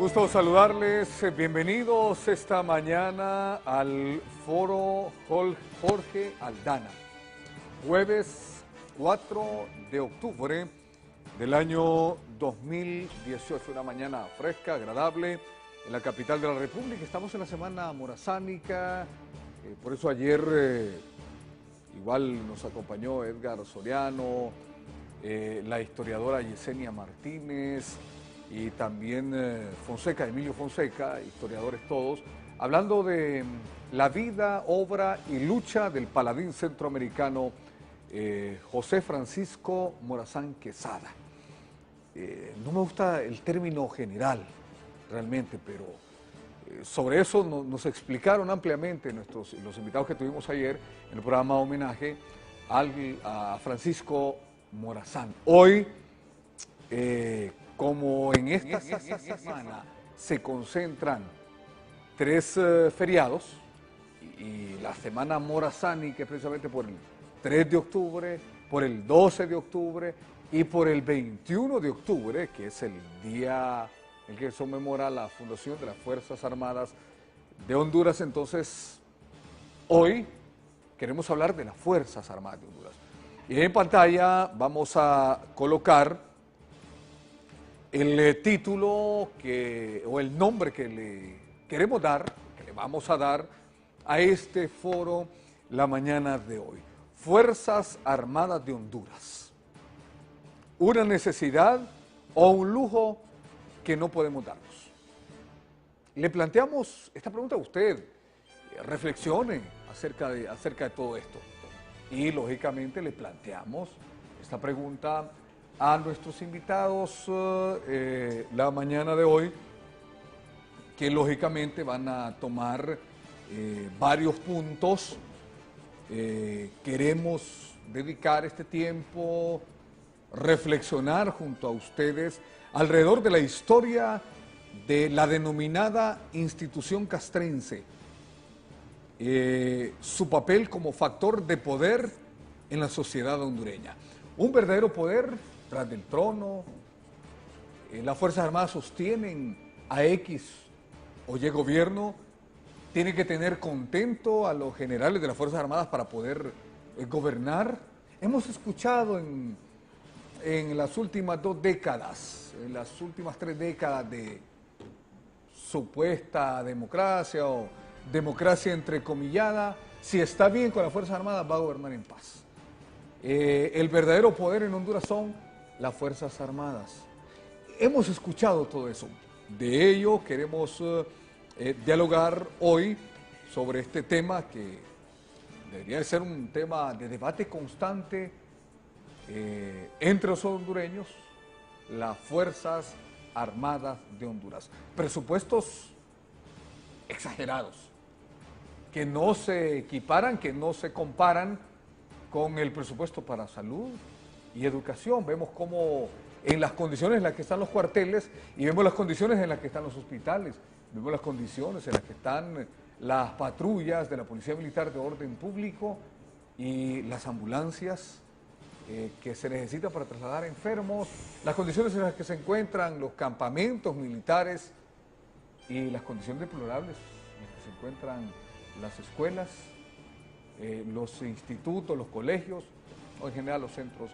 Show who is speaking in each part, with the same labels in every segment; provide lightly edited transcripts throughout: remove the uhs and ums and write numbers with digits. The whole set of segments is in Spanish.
Speaker 1: Gusto saludarles, bienvenidos esta mañana al Foro Jorge Aldana, jueves 4 de octubre del año 2018, una mañana fresca, agradable en la capital de la República. Estamos en la semana morazánica, por eso ayer igual nos acompañó Edgar Soriano, la historiadora Yesenia Martínez, y también Fonseca, Emilio Fonseca, historiadores todos, hablando de la vida, obra y lucha del paladín centroamericano José Francisco Morazán Quesada. No me gusta el término general, realmente, pero sobre eso nos explicaron ampliamente los invitados que tuvimos ayer en el programa homenaje a Francisco Morazán. Hoy, como en esta semana se concentran tres feriados, y la semana morazánica es precisamente por el 3 de octubre, por el 12 de octubre y por el 21 de octubre, que es el día en que se conmemora la fundación de las Fuerzas Armadas de Honduras. Entonces, hoy queremos hablar de las Fuerzas Armadas de Honduras. Y en pantalla vamos a colocar el título o el nombre que le queremos dar, que le vamos a dar a este foro la mañana de hoy. Fuerzas Armadas de Honduras. Una necesidad o un lujo que no podemos darnos. Le planteamos esta pregunta a usted, reflexione acerca de todo esto. Y lógicamente le planteamos esta pregunta a nuestros invitados la mañana de hoy, que lógicamente van a tomar varios puntos. Queremos dedicar este tiempo, reflexionar junto a ustedes alrededor de la historia de la denominada institución castrense, su papel como factor de poder en la sociedad hondureña. Un verdadero poder tras del trono. Las Fuerzas Armadas sostienen a X o Y gobierno. Tiene que tener contento a los generales de las Fuerzas Armadas para poder gobernar. Hemos escuchado en las últimas 2 décadas, en las últimas 3 décadas de supuesta democracia o democracia entrecomillada, si está bien con las Fuerzas Armadas va a gobernar en paz. El verdadero poder en Honduras son las Fuerzas Armadas. Hemos escuchado todo eso. De ello queremos dialogar hoy sobre este tema que debería ser un tema de debate constante entre los hondureños, las Fuerzas Armadas de Honduras. Presupuestos exagerados, que no se equiparan, que no se comparan con el presupuesto para salud y educación. Vemos cómo en las condiciones en las que están los cuarteles, y vemos las condiciones en las que están los hospitales, vemos las condiciones en las que están las patrullas de la Policía Militar de Orden Público y las ambulancias que se necesitan para trasladar enfermos, las condiciones en las que se encuentran los campamentos militares y las condiciones deplorables en las que se encuentran las escuelas, los institutos, los colegios, o en general los centros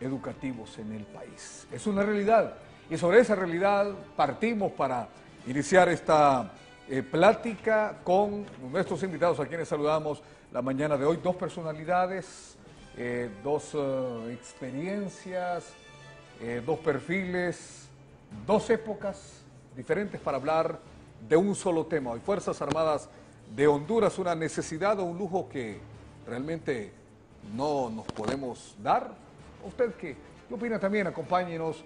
Speaker 1: educativos en el país. Es una realidad, y sobre esa realidad partimos para iniciar esta plática con nuestros invitados, a quienes saludamos la mañana de hoy. 2 personalidades, 2 experiencias, 2 perfiles, 2 épocas diferentes para hablar de un solo tema. Hoy, Fuerzas Armadas de Honduras, una necesidad o un lujo que realmente no nos podemos dar. ¿Usted qué opina también? Acompáñenos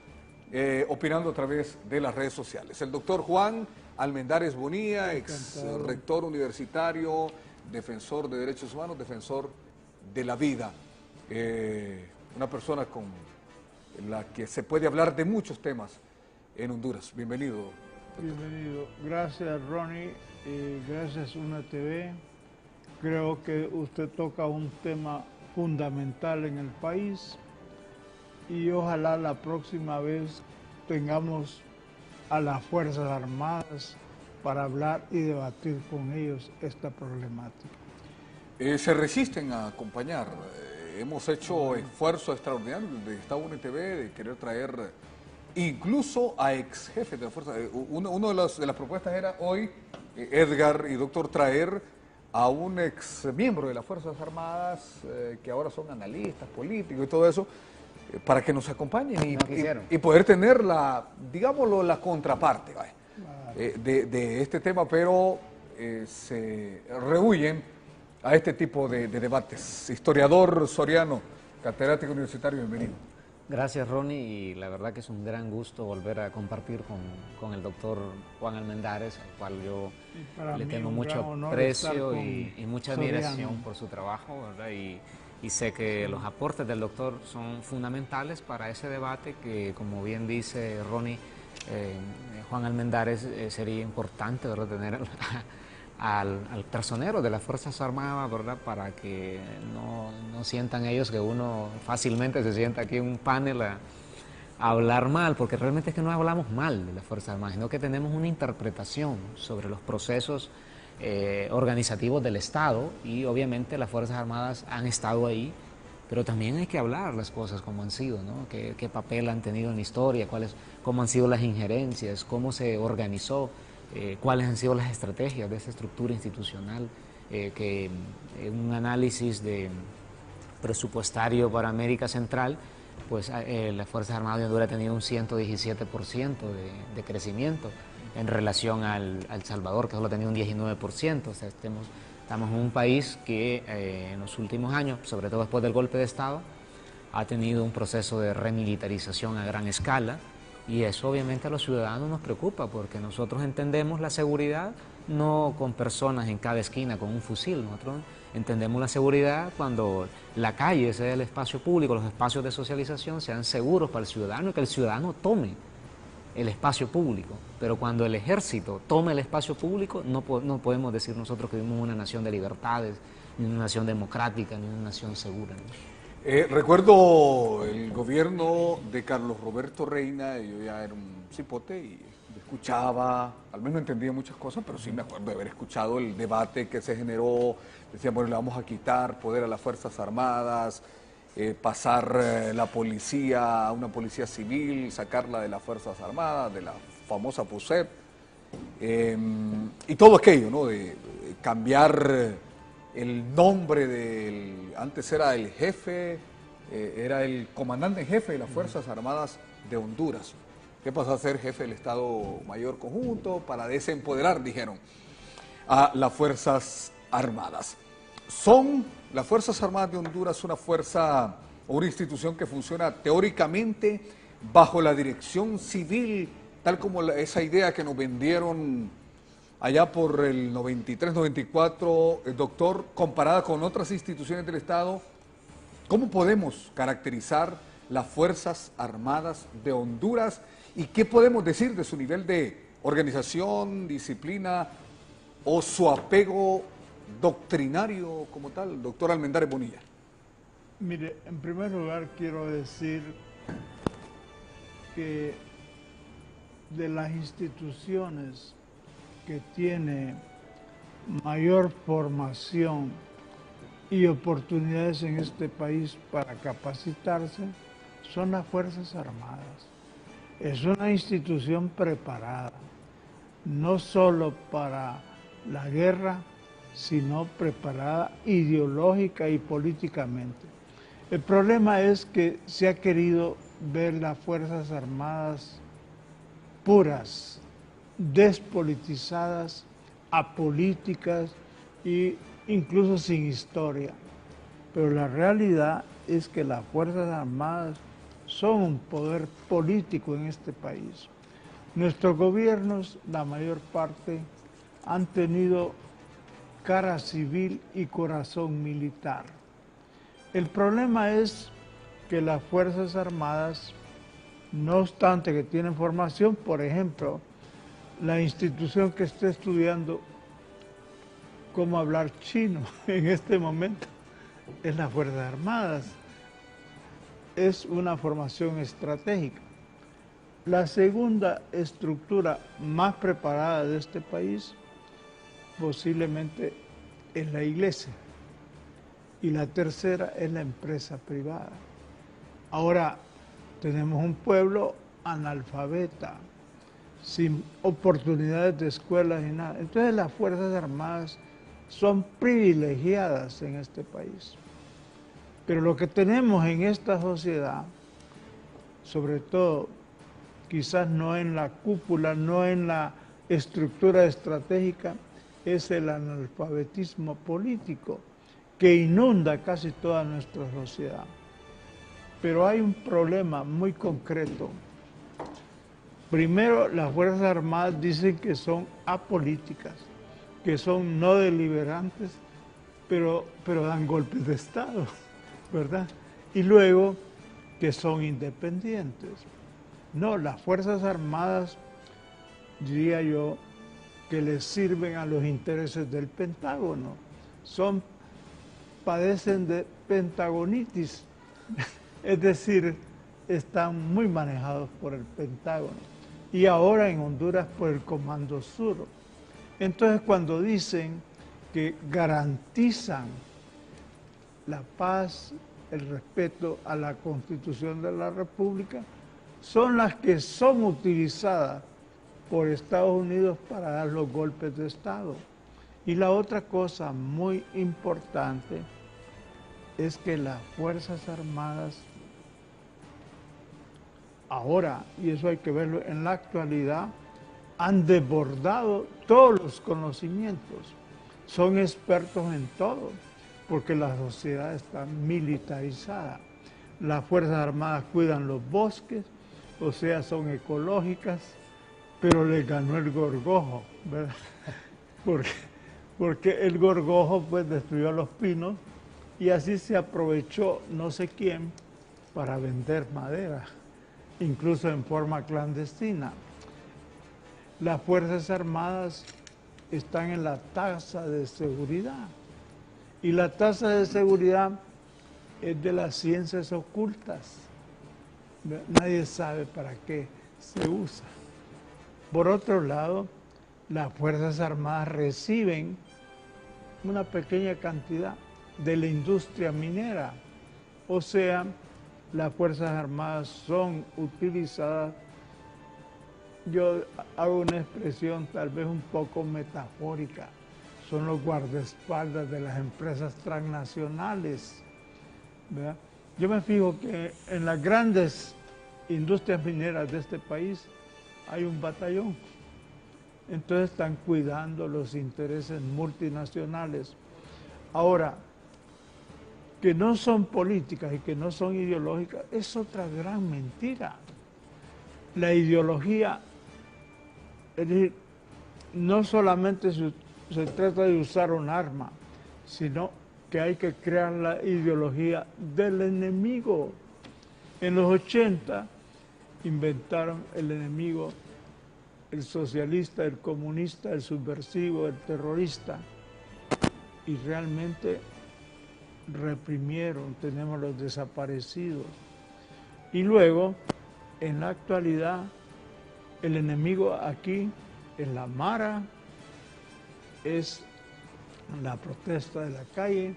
Speaker 1: opinando a través de las redes sociales. El doctor Juan Almendares Bonilla, ex rector universitario, defensor de derechos humanos, defensor de la vida. Una persona con la que se puede hablar de muchos temas en Honduras. Bienvenido, doctor.
Speaker 2: Bienvenido. Gracias, Ronnie. Gracias, Una TV. Creo que usted toca un tema fundamental en el país y ojalá la próxima vez tengamos a las Fuerzas Armadas para hablar y debatir con ellos esta problemática?
Speaker 1: Se resisten a acompañar. Hemos hecho esfuerzos extraordinarios de Estado UNTV de querer traer incluso a ex jefes de la fuerza. Uno de las propuestas era hoy, Edgar y doctor, traer a un ex miembro de las Fuerzas Armadas que ahora son analistas políticos y todo eso, para que nos acompañen y poder tener digámoslo, la contraparte, ¿vale? De este tema, pero se rehuyen a este tipo de debates. Historiador Soriano, catedrático universitario, bienvenido.
Speaker 3: Gracias, Ronnie, y la verdad que es un gran gusto volver a compartir con el doctor Juan Almendares, al cual yo le tengo mucho aprecio y mucha admiración por su trabajo, ¿verdad? Y sé que los aportes del doctor son fundamentales para ese debate que, como bien dice Ronnie, Juan Almendares, sería importante, ¿verdad?, tener al personero de las Fuerzas Armadas, ¿verdad?, para que no sientan ellos que uno fácilmente se sienta aquí en un panel a hablar mal, porque realmente es que no hablamos mal de las Fuerzas Armadas, sino que tenemos una interpretación sobre los procesos organizativos del Estado, y obviamente las Fuerzas Armadas han estado ahí, pero también hay que hablar las cosas como han sido, ¿no? ¿Qué papel han tenido en la historia? ¿Cómo han sido las injerencias? ¿Cómo se organizó? ¿Cuáles han sido las estrategias de esa estructura institucional? Un análisis presupuestario para América Central, pues las Fuerzas Armadas de Honduras ha tenido un 117% de crecimiento en relación al Salvador, que solo ha tenido un 19%. O sea, estamos en un país que en los últimos años, sobre todo después del golpe de Estado, ha tenido un proceso de remilitarización a gran escala, y eso obviamente a los ciudadanos nos preocupa, porque nosotros entendemos la seguridad no con personas en cada esquina con un fusil. Nosotros entendemos la seguridad cuando la calle sea el espacio público, los espacios de socialización sean seguros para el ciudadano y que el ciudadano tome el espacio público. Pero cuando el ejército tome el espacio público, no podemos decir nosotros que vivimos en una nación de libertades, ni una nación democrática, ni una nación segura, ¿no?
Speaker 1: Recuerdo el gobierno de Carlos Roberto Reina, yo ya era un cipote y escuchaba, al menos no entendía muchas cosas, pero sí me acuerdo de haber escuchado el debate que se generó. Decían, bueno, le vamos a quitar poder a las Fuerzas Armadas, pasar la policía a una policía civil, sacarla de las Fuerzas Armadas, de la famosa PUSEP, y todo aquello, ¿no? De cambiar el nombre antes era el jefe, era el comandante en jefe de las Fuerzas Armadas de Honduras. ¿Qué pasó a ser jefe del Estado Mayor Conjunto? Para desempoderar, dijeron, a las Fuerzas Armadas. ¿Son las Fuerzas Armadas de Honduras una fuerza o una institución que funciona teóricamente bajo la dirección civil, tal como esa idea que nos vendieron allá por el 93-94, doctor, comparada con otras instituciones del Estado? ¿Cómo podemos caracterizar las Fuerzas Armadas de Honduras y qué podemos decir de su nivel de organización, disciplina o su apego doctrinario como tal, doctor Almendares Bonilla?
Speaker 2: Mire, en primer lugar quiero decir que de las instituciones que tiene mayor formación y oportunidades en este país para capacitarse son las Fuerzas Armadas. Es una institución preparada, no solo para la guerra, sino preparada ideológica y políticamente. El problema es que se ha querido ver las Fuerzas Armadas puras, despolitizadas, apolíticas e incluso sin historia. Pero la realidad es que las Fuerzas Armadas son un poder político en este país. Nuestros gobiernos, la mayor parte, han tenido cara civil y corazón militar. El problema es que las Fuerzas Armadas, no obstante que tienen formación, por ejemplo, la institución que está estudiando cómo hablar chino en este momento es las Fuerzas Armadas. Es una formación estratégica. La segunda estructura más preparada de este país posiblemente es la iglesia y la tercera es la empresa privada. Ahora tenemos un pueblo analfabeta, sin oportunidades de escuelas ni nada. Entonces las Fuerzas Armadas son privilegiadas en este país. Pero lo que tenemos en esta sociedad, sobre todo, quizás no en la cúpula, no en la estructura estratégica, es el analfabetismo político que inunda casi toda nuestra sociedad. Pero hay un problema muy concreto. Primero, las Fuerzas Armadas dicen que son apolíticas, que son no deliberantes, pero dan golpes de Estado, ¿verdad? Y luego, que son independientes. No, las Fuerzas Armadas, diría yo, que les sirven a los intereses del Pentágono. Padecen de pentagonitis, es decir, están muy manejados por el Pentágono. Y ahora en Honduras por el Comando Sur. Entonces, cuando dicen que garantizan la paz, el respeto a la Constitución de la República, son las que son utilizadas por Estados Unidos para dar los golpes de Estado. Y la otra cosa muy importante es que las Fuerzas Armadas ahora, y eso hay que verlo en la actualidad, han desbordado todos los conocimientos. Son expertos en todo, porque la sociedad está militarizada. Las Fuerzas Armadas cuidan los bosques, o sea, son ecológicas, pero les ganó el gorgojo, ¿verdad? Porque el gorgojo pues destruyó los pinos y así se aprovechó no sé quién para vender madera, incluso en forma clandestina. Las Fuerzas Armadas están en la tasa de seguridad y la tasa de seguridad es de las ciencias ocultas. Nadie sabe para qué se usa. Por otro lado, las Fuerzas Armadas reciben una pequeña cantidad de la industria minera. O sea, las Fuerzas Armadas son utilizadas, yo hago una expresión tal vez un poco metafórica, son los guardaespaldas de las empresas transnacionales, ¿verdad? Yo me fijo que en las grandes industrias mineras de este país hay un batallón. Entonces están cuidando los intereses multinacionales. Ahora, que no son políticas y que no son ideológicas es otra gran mentira. La ideología, es decir, no solamente se trata de usar un arma, sino que hay que crear la ideología del enemigo. En los 80 inventaron el enemigo, el socialista, el comunista, el subversivo, el terrorista, y realmente reprimieron, tenemos los desaparecidos. Y luego, en la actualidad, el enemigo aquí es la mara, es la protesta de la calle,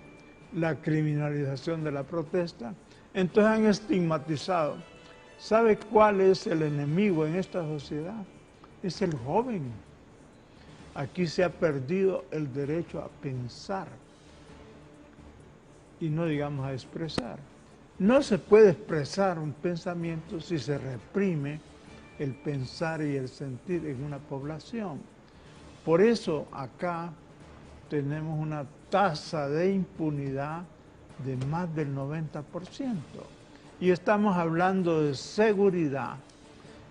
Speaker 2: la criminalización de la protesta. Entonces han estigmatizado. ¿Sabe cuál es el enemigo en esta sociedad? Es el joven. Aquí se ha perdido el derecho a pensar y no digamos a expresar. No se puede expresar un pensamiento si se reprime el pensar y el sentir en una población. Por eso acá tenemos una tasa de impunidad de más del 90%. Y estamos hablando de seguridad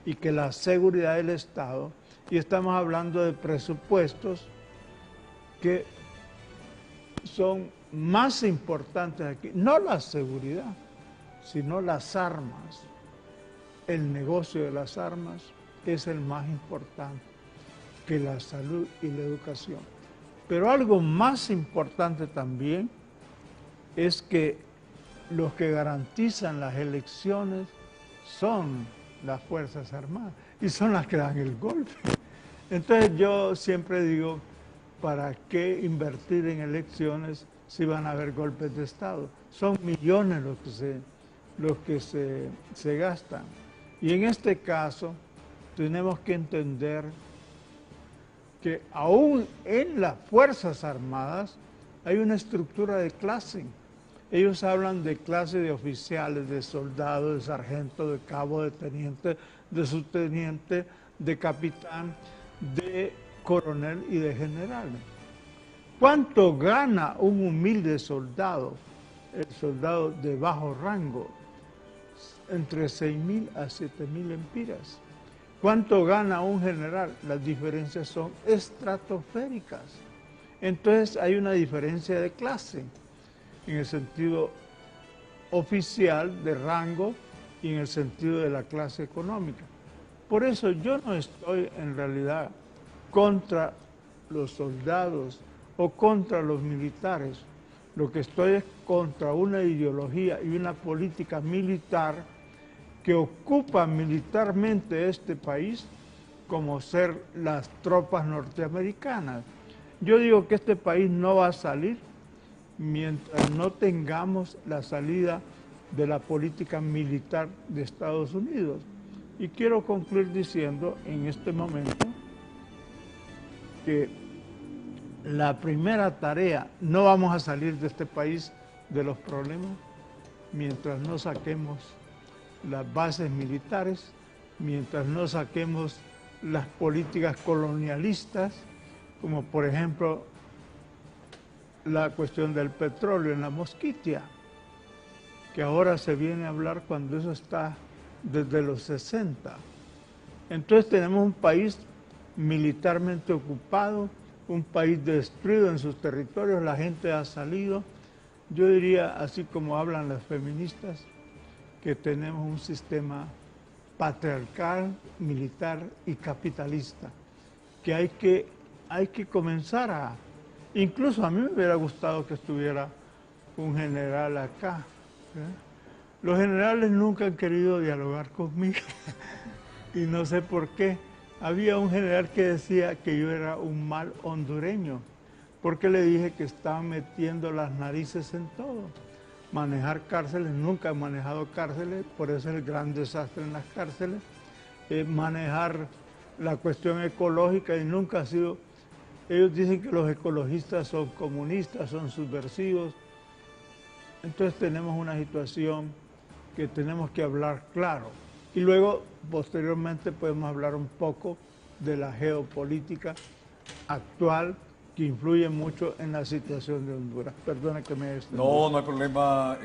Speaker 2: y que la seguridad del Estado, y estamos hablando de presupuestos que son más importantes aquí, no la seguridad, sino las armas. El negocio de las armas es el más importante que la salud y la educación. Pero algo más importante también es que los que garantizan las elecciones son las Fuerzas Armadas y son las que dan el golpe. Entonces yo siempre digo, ¿para qué invertir en elecciones si van a haber golpes de Estado? Son millones los que se gastan. Y en este caso tenemos que entender que aún en las Fuerzas Armadas hay una estructura de clase. Ellos hablan de clase de oficiales, de soldados, de sargento, de cabo, de teniente, de subteniente, de capitán, de coronel y de general. ¿Cuánto gana un humilde soldado, el soldado de bajo rango? Entre 6.000 a 7.000 empiras. ¿Cuánto gana un general? Las diferencias son estratosféricas. Entonces hay una diferencia de clase en el sentido oficial de rango y en el sentido de la clase económica. Por eso yo no estoy en realidad contra los soldados o contra los militares. Lo que estoy es contra una ideología y una política militar que ocupa militarmente este país como ser las tropas norteamericanas. Yo digo que este país no va a salir mientras no tengamos la salida de la política militar de Estados Unidos. Y quiero concluir diciendo en este momento que la primera tarea, no vamos a salir de este país de los problemas mientras no saquemos las bases militares, mientras no saquemos las políticas colonialistas, como por ejemplo la cuestión del petróleo en la Mosquitia, que ahora se viene a hablar cuando eso está desde los 60. Entonces tenemos un país militarmente ocupado, un país destruido en sus territorios, la gente ha salido. Yo diría, así como hablan las feministas, que tenemos un sistema patriarcal, militar y capitalista, que hay que comenzar a... Incluso a mí me hubiera gustado que estuviera un general acá. Los generales nunca han querido dialogar conmigo y no sé por qué. Había un general que decía que yo era un mal hondureño, porque le dije que estaban metiendo las narices en todo. Manejar cárceles, nunca he manejado cárceles, por eso es el gran desastre en las cárceles. Manejar la cuestión ecológica y nunca ha sido... Ellos dicen que los ecologistas son comunistas, son subversivos. Entonces tenemos una situación que tenemos que hablar claro. Y luego, posteriormente, podemos hablar un poco de la geopolítica actual que influye mucho en la situación de Honduras. Perdona que me extienda.
Speaker 1: No, no hay problema,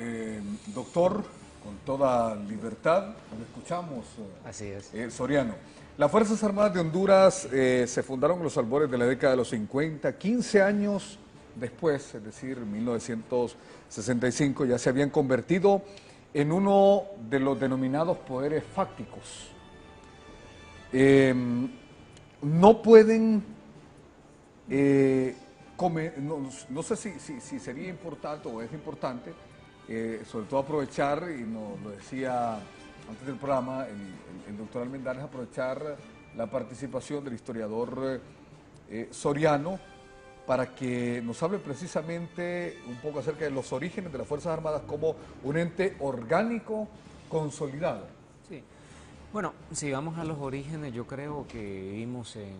Speaker 1: doctor, con toda libertad. Lo escuchamos.
Speaker 3: Así es.
Speaker 1: Soriano. Las Fuerzas Armadas de Honduras se fundaron en los albores de la década de los 50, 15 años después, es decir, 1965, ya se habían convertido en uno de los denominados poderes fácticos. No pueden, no sé si sería importante o es importante, sobre todo aprovechar, y nos lo decía antes del programa el doctor Almendares, aprovechar la participación del historiador Soriano para que nos hable precisamente un poco acerca de los orígenes de las Fuerzas Armadas como un ente orgánico consolidado.
Speaker 3: Sí. Bueno, si vamos a los orígenes, yo creo que vivimos en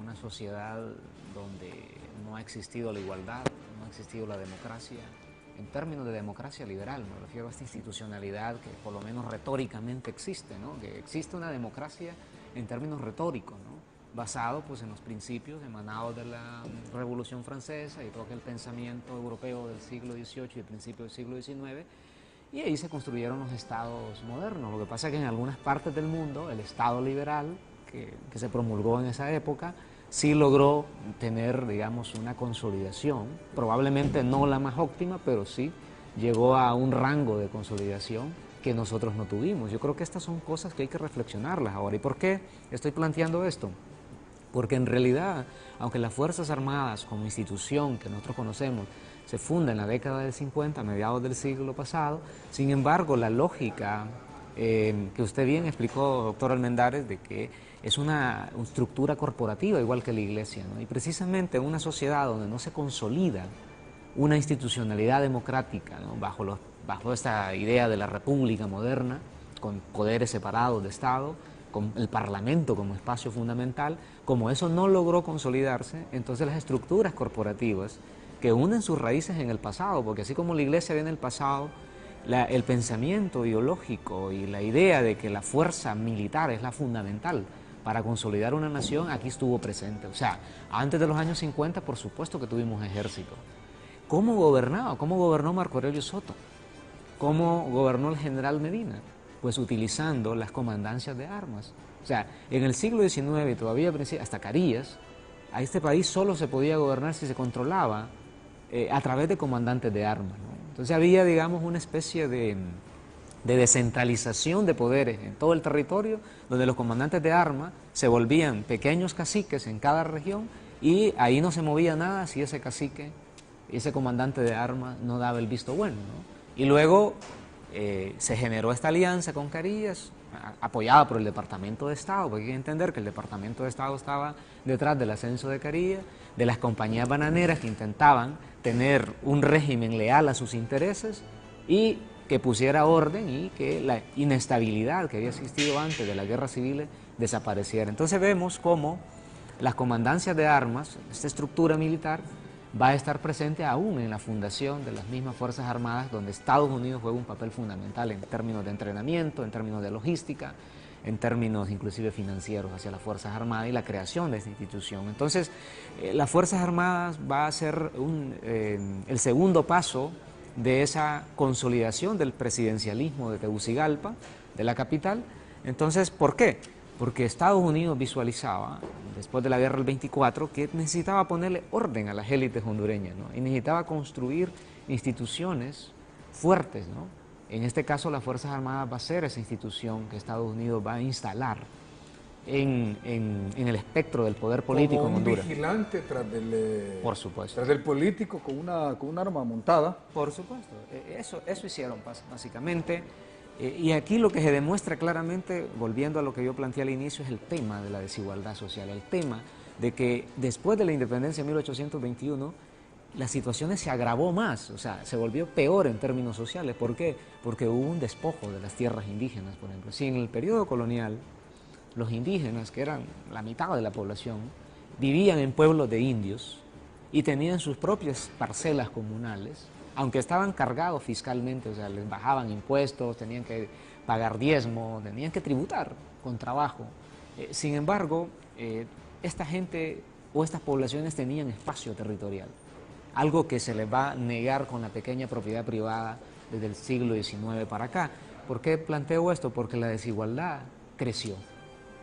Speaker 3: una sociedad donde no ha existido la igualdad, no ha existido la democracia. En términos de democracia liberal, me refiero a esta institucionalidad que por lo menos retóricamente existe, ¿no? Que existe una democracia en términos retóricos, ¿no? Basado pues en los principios emanados de la Revolución Francesa y todo aquel pensamiento europeo del siglo XVIII y el principio del siglo XIX, y ahí se construyeron los estados modernos. Lo que pasa es que en algunas partes del mundo el estado liberal que se promulgó en esa época sí logró tener, digamos, una consolidación, probablemente no la más óptima, pero sí llegó a un rango de consolidación que nosotros no tuvimos. Yo creo que estas son cosas que hay que reflexionarlas ahora. ¿Y por qué estoy planteando esto? Porque en realidad, aunque las Fuerzas Armadas como institución que nosotros conocemos se funda en la década del 50, a mediados del siglo pasado, sin embargo la lógica que usted bien explicó, doctor Almendares, de que es una estructura corporativa igual que la iglesia, ¿no? Y precisamente en una sociedad donde no se consolida una institucionalidad democrática, ¿no? bajo esta idea de la república moderna, con poderes separados de Estado, con el Parlamento como espacio fundamental, como eso no logró consolidarse, entonces las estructuras corporativas que unen sus raíces en el pasado, porque así como la iglesia viene en el pasado, el pensamiento ideológico y la idea de que la fuerza militar es la fundamental para consolidar una nación, aquí estuvo presente. O sea, antes de los años 50, por supuesto que tuvimos ejército. ¿Cómo gobernaba? ¿Cómo gobernó Marco Aurelio Soto? ¿Cómo gobernó el general Medina? Pues utilizando las comandancias de armas. O sea, en el siglo XIX, todavía hasta Carías, a este país solo se podía gobernar si se controlaba a través de comandantes de armas, ¿no? Entonces había, digamos, una especie de descentralización de poderes en todo el territorio, donde los comandantes de armas se volvían pequeños caciques en cada región y ahí no se movía nada si ese cacique, ese comandante de armas no daba el visto bueno, ¿no? Y luego se generó esta alianza con Carías, apoyada por el Departamento de Estado, porque hay que entender que el Departamento de Estado estaba detrás del ascenso de Carías, de las compañías bananeras que intentaban tener un régimen leal a sus intereses y que pusiera orden y que la inestabilidad que había existido antes de las guerras civiles desapareciera. Entonces vemos cómo las comandancias de armas, esta estructura militar, va a estar presente aún en la fundación de las mismas Fuerzas Armadas, donde Estados Unidos juega un papel fundamental en términos de entrenamiento, en términos de logística, en términos inclusive financieros hacia las Fuerzas Armadas y la creación de esta institución. Entonces, las Fuerzas Armadas va a ser el segundo paso de esa consolidación del presidencialismo de Tegucigalpa, de la capital. Entonces, ¿por qué? Porque Estados Unidos visualizaba, después de la guerra del 24, que necesitaba ponerle orden a las élites hondureñas, ¿no? Y necesitaba construir instituciones fuertes, ¿no? En este caso, las Fuerzas Armadas va a ser esa institución que Estados Unidos va a instalar en el espectro del poder político en Honduras.
Speaker 1: Como un vigilante
Speaker 3: por supuesto,
Speaker 1: tras del político con un arma montada.
Speaker 3: Por supuesto, eso hicieron básicamente. Y aquí lo que se demuestra claramente, volviendo a lo que yo planteé al inicio, es el tema de la desigualdad social, el tema de que después de la independencia de 1821, las situaciones se agravó más, o sea, se volvió peor en términos sociales. ¿Por qué? Porque hubo un despojo de las tierras indígenas, por ejemplo. Si en el periodo colonial los indígenas, que eran la mitad de la población, vivían en pueblos de indios y tenían sus propias parcelas comunales, aunque estaban cargados fiscalmente, o sea, les bajaban impuestos, tenían que pagar diezmo, tenían que tributar con trabajo. Sin embargo, esta gente o estas poblaciones tenían espacio territorial, algo que se les va a negar con la pequeña propiedad privada desde el siglo XIX para acá. ¿Por qué planteo esto? Porque la desigualdad creció,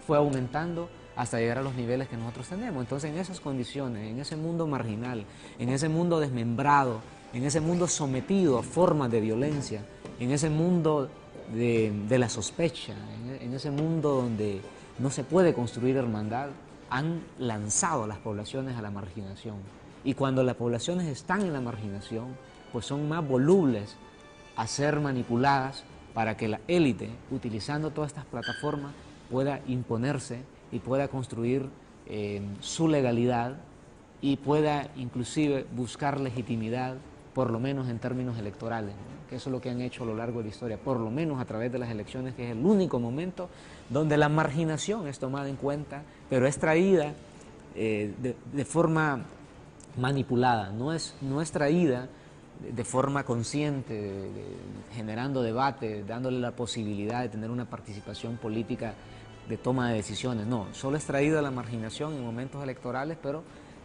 Speaker 3: fue aumentando hasta llegar a los niveles que nosotros tenemos. Entonces, en esas condiciones, en ese mundo marginal, en ese mundo desmembrado, en ese mundo sometido a formas de violencia, en ese mundo de la sospecha, en ese mundo donde no se puede construir hermandad, han lanzado a las poblaciones a la marginación. Y cuando las poblaciones están en la marginación, pues son más volubles a ser manipuladas para que la élite, utilizando todas estas plataformas, pueda imponerse y pueda construir su legalidad y pueda inclusive buscar legitimidad, por lo menos en términos electorales, ¿no? Que eso es lo que han hecho a lo largo de la historia, por lo menos a través de las elecciones, que es el único momento donde la marginación es tomada en cuenta, pero es traída de forma manipulada, no es traída de forma consciente, generando debate, dándole la posibilidad de tener una participación política de toma de decisiones. No, solo es traída la marginación en momentos electorales, pero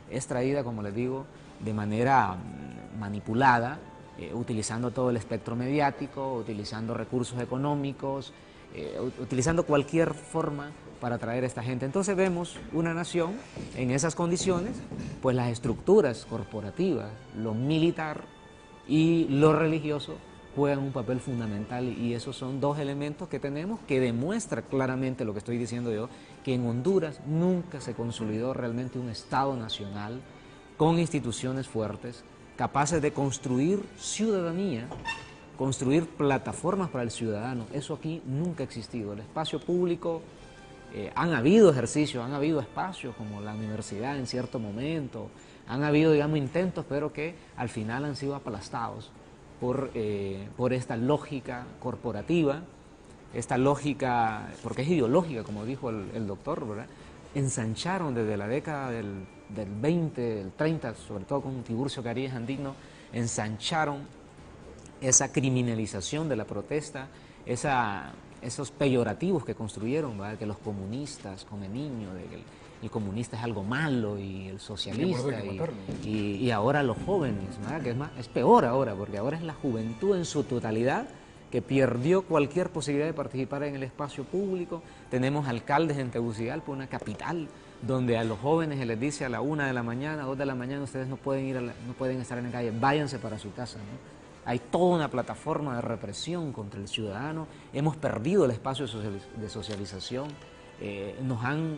Speaker 3: es traída, como les digo, de manera manipulada, utilizando todo el espectro mediático, utilizando recursos económicos, utilizando cualquier forma para atraer a esta gente. Entonces vemos una nación en esas condiciones, pues las estructuras corporativas, lo militar y lo religioso juegan un papel fundamental, y esos son dos elementos que tenemos que demuestra claramente lo que estoy diciendo yo, que en Honduras nunca se consolidó realmente un Estado nacional con instituciones fuertes, capaces de construir ciudadanía construir plataformas para el ciudadano. Eso aquí nunca ha existido. El espacio público, han habido ejercicios, han habido espacios como la universidad en cierto momento, han habido, digamos, intentos, pero que al final han sido aplastados por esta lógica corporativa, esta lógica, porque es ideológica, como dijo el doctor, ¿verdad? Ensancharon desde la década del 20, del 30, sobre todo con Tiburcio Carías Andino, ensancharon esa criminalización de la protesta, esos peyorativos que construyeron, ¿verdad? Que los comunistas comen niños, de que el comunista es algo malo y el socialista y ahora los jóvenes, ¿verdad? Que es peor ahora, porque ahora es la juventud en su totalidad que perdió cualquier posibilidad de participar en el espacio público. Tenemos alcaldes en Tegucigalpa, una capital, donde a los jóvenes se les dice a la 1 de la mañana, 2 de la mañana, ustedes no pueden no pueden estar en la calle, váyanse para su casa, ¿no? Hay toda una plataforma de represión contra el ciudadano, hemos perdido el espacio de socialización, nos han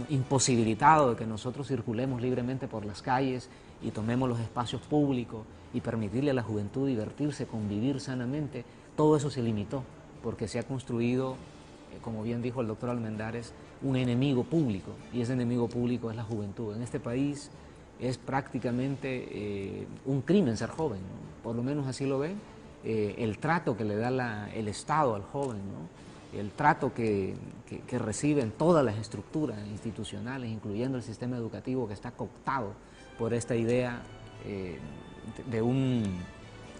Speaker 3: imposibilitado de que nosotros circulemos libremente por las calles y tomemos los espacios públicos y permitirle a la juventud divertirse, convivir sanamente. Todo eso se limitó porque se ha construido, como bien dijo el doctor Almendares, un enemigo público, y ese enemigo público es la juventud. En este país es prácticamente un crimen ser joven, ¿no? Por lo menos así lo ven. El trato que le da el Estado al joven, ¿no? El trato que reciben todas las estructuras institucionales, incluyendo el sistema educativo, que está cooptado por esta idea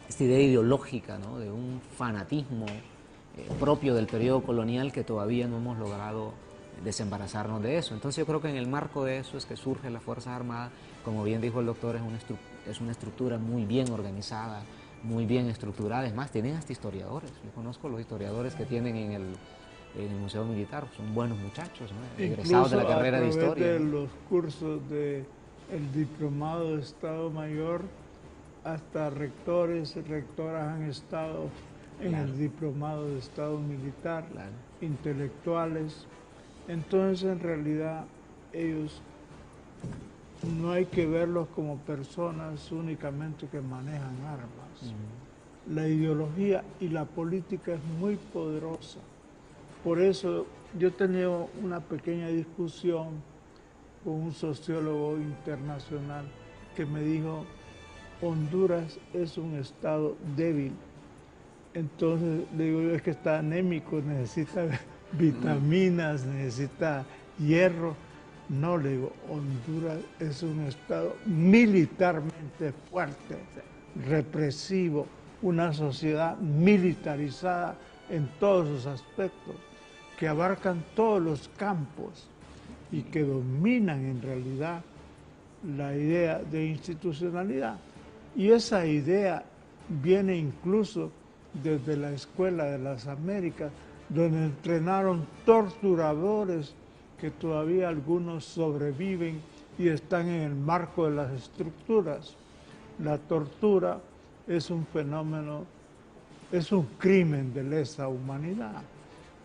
Speaker 3: esta idea ideológica, ¿no? De un fanatismo propio del periodo colonial que todavía no hemos logrado desembarazarnos de eso. Entonces yo creo que en el marco de eso es que surge las Fuerzas Armadas. Como bien dijo el doctor, es una estructura muy bien organizada, muy bien estructurada. Es más, tienen hasta historiadores. Yo conozco los historiadores que tienen en el Museo Militar. Son buenos muchachos, ¿no? Egresados de la carrera de Historia.
Speaker 2: De los cursos del Diplomado de Estado Mayor, hasta rectores y rectoras han estado en el Diplomado de Estado Militar, intelectuales. Entonces, en realidad, ellos no hay que verlos como personas únicamente que manejan armas. La ideología y la política es muy poderosa. Por eso yo he tenido una pequeña discusión con un sociólogo internacional que me dijo: Honduras es un estado débil. Entonces le digo, es que está anémico, necesita vitaminas, necesita hierro. No, le digo, Honduras es un estado militarmente fuerte, represivo, una sociedad militarizada en todos sus aspectos, que abarcan todos los campos y que dominan en realidad la idea de institucionalidad. Y esa idea viene incluso desde la Escuela de las Américas, donde entrenaron torturadores que todavía algunos sobreviven y están en el marco de las estructuras. La tortura es un fenómeno, es un crimen de lesa humanidad,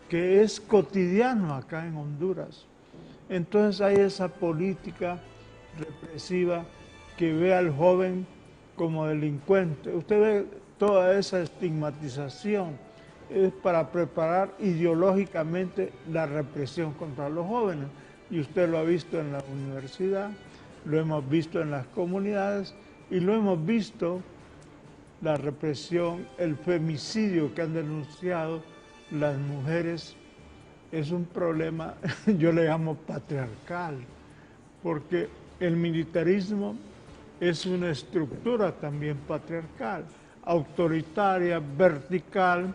Speaker 2: que es cotidiano acá en Honduras. Entonces hay esa política represiva que ve al joven como delincuente. Usted ve toda esa estigmatización, es para preparar ideológicamente la represión contra los jóvenes. Y usted lo ha visto en la universidad, lo hemos visto en las comunidades y lo hemos visto la represión, el femicidio que han denunciado las mujeres. Es un problema, yo le llamo patriarcal, porque el militarismo es una estructura también patriarcal, autoritaria, vertical,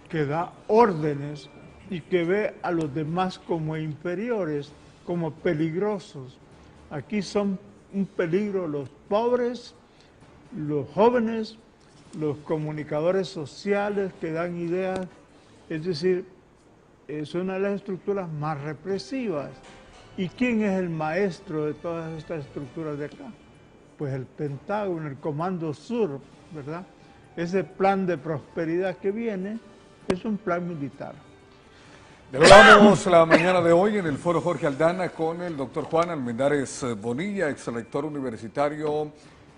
Speaker 2: que da órdenes y que ve a los demás como inferiores, como peligrosos. Aquí son un peligro los pobres, los jóvenes, los comunicadores sociales que dan ideas, es decir, es una de las estructuras más represivas. ¿Y quién es el maestro de todas estas estructuras de acá? Pues el Pentágono, el Comando Sur, ¿verdad? Ese plan de prosperidad que viene es un plan militar.
Speaker 1: Hablamos la mañana de hoy en el Foro Jorge Aldana con el doctor Juan Almendares Bonilla, ex rector universitario,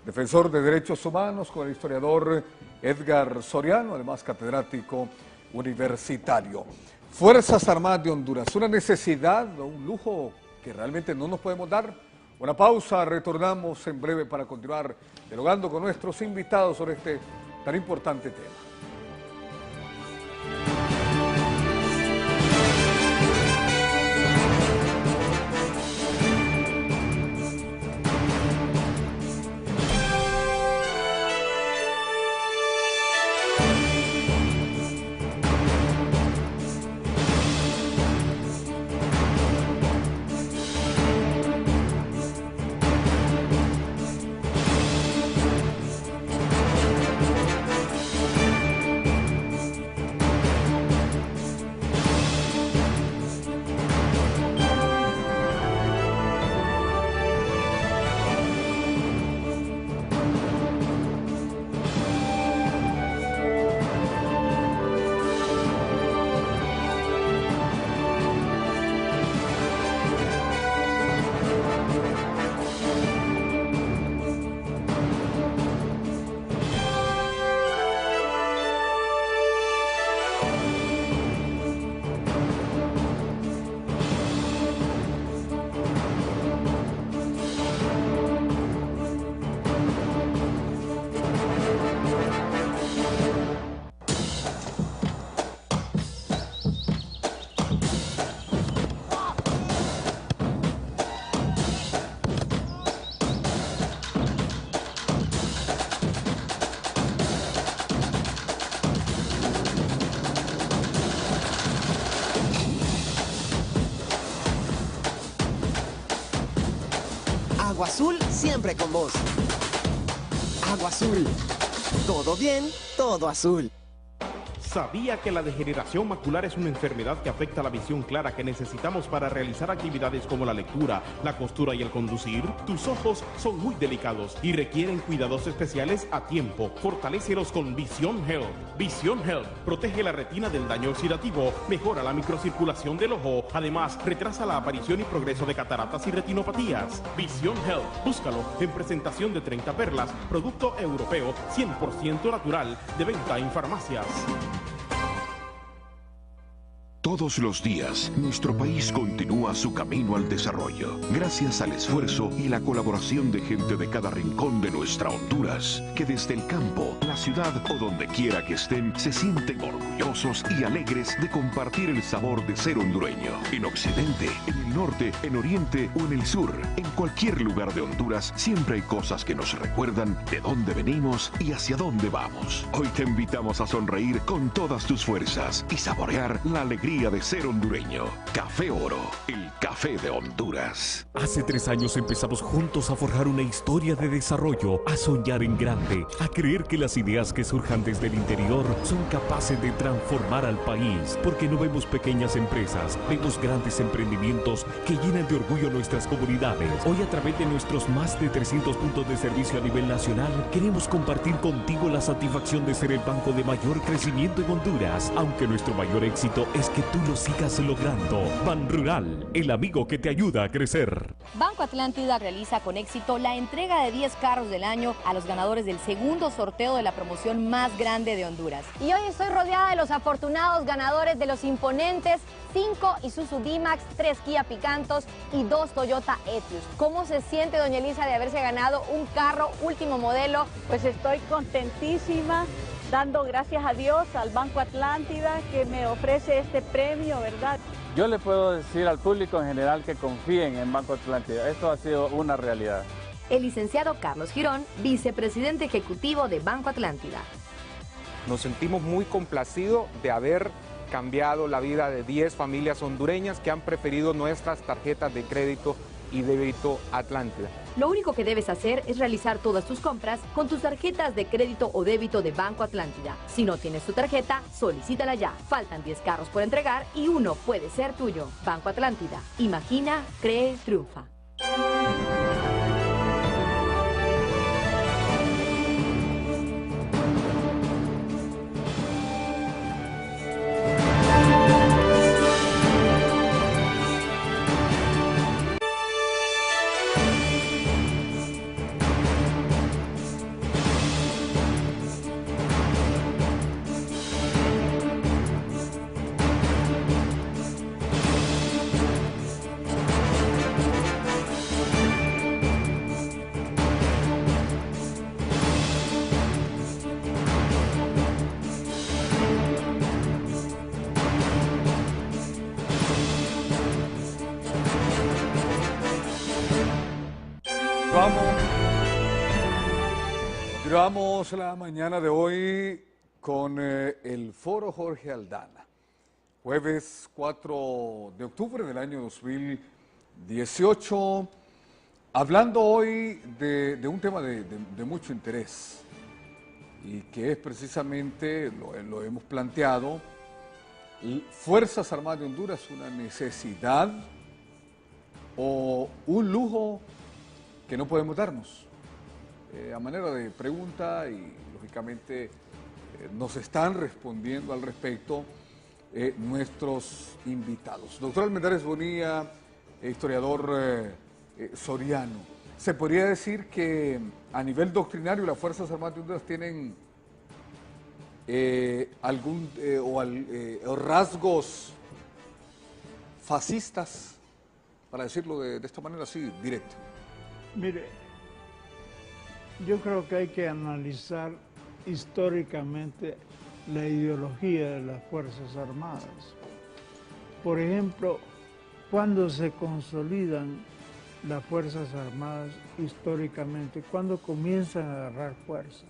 Speaker 1: defensor de derechos humanos, con el historiador Edgar Soriano, además catedrático universitario. Fuerzas Armadas de Honduras, una necesidad, un lujo que realmente no nos podemos dar. Una pausa, retornamos en breve para continuar dialogando con nuestros invitados sobre este tan importante tema.
Speaker 4: Agua Azul siempre con vos. Agua Azul. Todo bien, todo azul.
Speaker 5: ¿Sabía que la degeneración macular es una enfermedad que afecta la visión clara que necesitamos para realizar actividades como la lectura, la costura y el conducir? Tus ojos son muy delicados y requieren cuidados especiales a tiempo. Fortalécelos con Vision Health. Vision Health protege la retina del daño oxidativo, mejora la microcirculación del ojo, además retrasa la aparición y progreso de cataratas y retinopatías. Vision Health, búscalo en presentación de 30 perlas, producto europeo 100% natural, de venta en farmacias.
Speaker 6: Todos los días, nuestro país continúa su camino al desarrollo, gracias al esfuerzo y la colaboración de gente de cada rincón de nuestra Honduras, que desde el campo, la ciudad o donde quiera que estén, se sienten orgullosos y alegres de compartir el sabor de ser hondureño. En Occidente, en el norte, en Oriente o en el sur, en cualquier lugar de Honduras, siempre hay cosas que nos recuerdan de dónde venimos y hacia dónde vamos. Hoy te invitamos a sonreír con todas tus fuerzas y saborear la alegría de ser hondureño. Café Oro, el café de Honduras.
Speaker 7: Hace 3 años empezamos juntos a forjar una historia de desarrollo, a soñar en grande, a creer que las ideas que surjan desde el interior son capaces de transformar al país, porque no vemos pequeñas empresas, vemos grandes emprendimientos que llenan de orgullo nuestras comunidades. Hoy, a través de nuestros más de 300 puntos de servicio a nivel nacional, queremos compartir contigo la satisfacción de ser el banco de mayor crecimiento en Honduras, aunque nuestro mayor éxito es que tú lo sigas logrando. Ban Rural, el amigo que te ayuda a crecer.
Speaker 8: Banco Atlántida realiza con éxito la entrega de 10 carros del año a los ganadores del segundo sorteo de la promoción más grande de Honduras.
Speaker 9: Y hoy estoy rodeada de los afortunados ganadores de los imponentes 5 Isuzu D-Max, 3 Kia Picantos y 2 Toyota Etios. ¿Cómo se siente, doña Elisa, de haberse ganado un carro último modelo?
Speaker 10: Pues estoy contentísima, dando gracias a Dios, al Banco Atlántida, que me ofrece este premio, ¿verdad?
Speaker 11: Yo le puedo decir al público en general que confíen en Banco Atlántida. Esto ha sido una realidad.
Speaker 8: El licenciado Carlos Girón, vicepresidente ejecutivo de Banco Atlántida.
Speaker 12: Nos sentimos muy complacidos de haber cambiado la vida de 10 familias hondureñas que han preferido nuestras tarjetas de crédito y débito Atlántida.
Speaker 8: Lo único que debes hacer es realizar todas tus compras con tus tarjetas de crédito o débito de Banco Atlántida. Si no tienes tu tarjeta, solicítala ya. Faltan 10 carros por entregar y uno puede ser tuyo. Banco Atlántida. Imagina, cree, triunfa.
Speaker 1: Saludamos la mañana de hoy con el Foro Jorge Aldana. Jueves 4 de octubre del año 2018. Hablando hoy de un tema de mucho interés y que es precisamente, lo hemos planteado, Fuerzas Armadas de Honduras, una necesidad o un lujo que no podemos darnos. A manera de pregunta y lógicamente nos están respondiendo al respecto nuestros invitados. Doctor Almendares Bonilla, historiador soriano, ¿se podría decir que a nivel doctrinario las Fuerzas Armadas de Honduras tienen algún rasgos fascistas, para decirlo de esta manera así, directa?
Speaker 2: Mire, yo creo que hay que analizar históricamente la ideología de las Fuerzas Armadas. Por ejemplo, cuando se consolidan las Fuerzas Armadas históricamente, cuando comienzan a agarrar fuerza,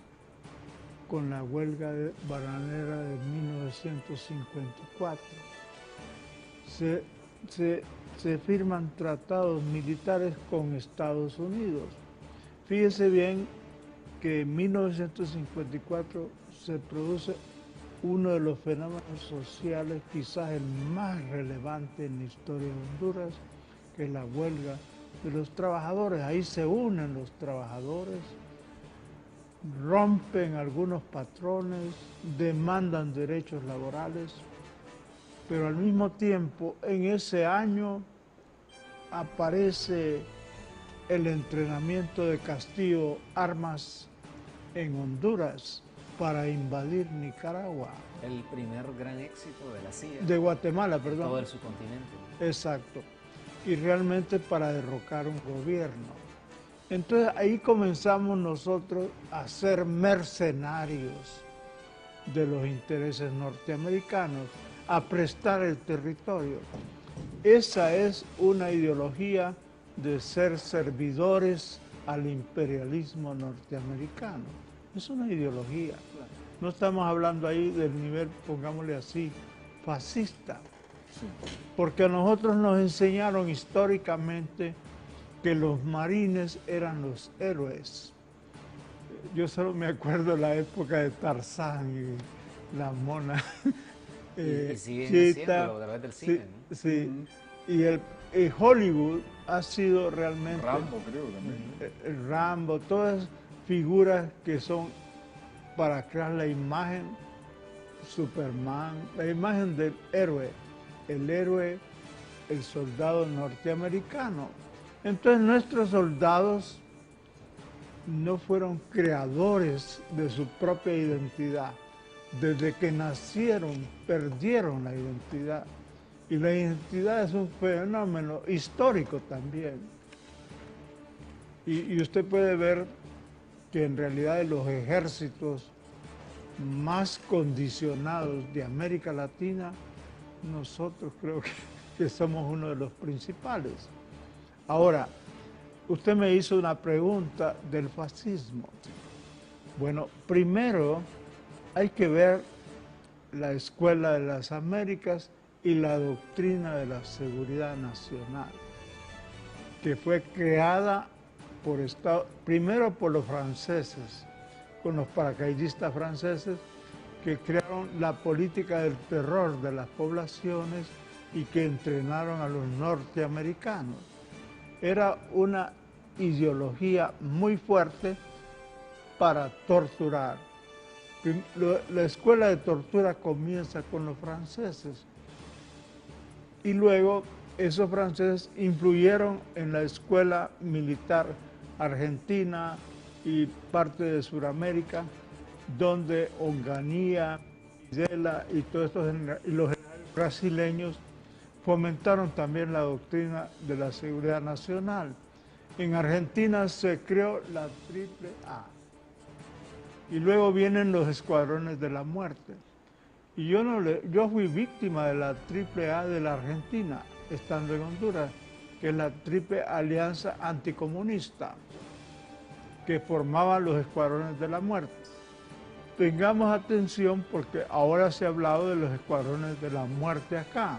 Speaker 2: con la huelga bananera de 1954. Se firman tratados militares con Estados Unidos. Fíjese bien que en 1954 se produce uno de los fenómenos sociales quizás el más relevante en la historia de Honduras, que es la huelga de los trabajadores. Ahí se unen los trabajadores, rompen algunos patrones, demandan derechos laborales, pero al mismo tiempo en ese año aparece el entrenamiento de Castillo Armas en Honduras para invadir Nicaragua.
Speaker 3: El primer gran éxito de la CIA.
Speaker 2: De Guatemala, perdón.
Speaker 3: Todo el subcontinente.
Speaker 2: Exacto. Y realmente para derrocar un gobierno. Entonces ahí comenzamos nosotros a ser mercenarios de los intereses norteamericanos, a prestar el territorio. Esa es una ideología de ser servidores al imperialismo norteamericano. Es una ideología. No estamos hablando ahí del nivel, pongámosle así, fascista. Porque a nosotros nos enseñaron históricamente que los marines eran los héroes. Yo solo me acuerdo de la época de Tarzán y la mona
Speaker 3: y siguen haciéndolo a través del cine, ¿no?
Speaker 2: Sí, y el Hollywood ha sido realmente...
Speaker 1: Rambo, creo también.
Speaker 2: El Rambo, todas figuras que son para crear la imagen Superman, la imagen del héroe, el soldado norteamericano. Entonces nuestros soldados no fueron creadores de su propia identidad. Desde que nacieron perdieron la identidad. Y la identidad es un fenómeno histórico también. Y usted puede ver que en realidad los ejércitos más condicionados de América Latina, nosotros creo que somos uno de los principales. Ahora, usted me hizo una pregunta del fascismo. Bueno, primero hay que ver la Escuela de las Américas y la doctrina de la seguridad nacional, que fue creada primero por los franceses, con los paracaidistas franceses, que crearon la política del terror de las poblaciones y que entrenaron a los norteamericanos. Era una ideología muy fuerte para torturar. La escuela de tortura comienza con los franceses y luego esos franceses influyeron en la escuela militar argentina y parte de Sudamérica, donde Onganía, Videla y todos estos y los generales brasileños fomentaron también la doctrina de la seguridad nacional. En Argentina se creó la AAA y luego vienen los escuadrones de la muerte. Y yo fui víctima de la AAA de la Argentina, estando en Honduras, que es la Triple Alianza Anticomunista. que formaban los escuadrones de la muerte. Tengamos atención porque ahora se ha hablado de los escuadrones de la muerte acá.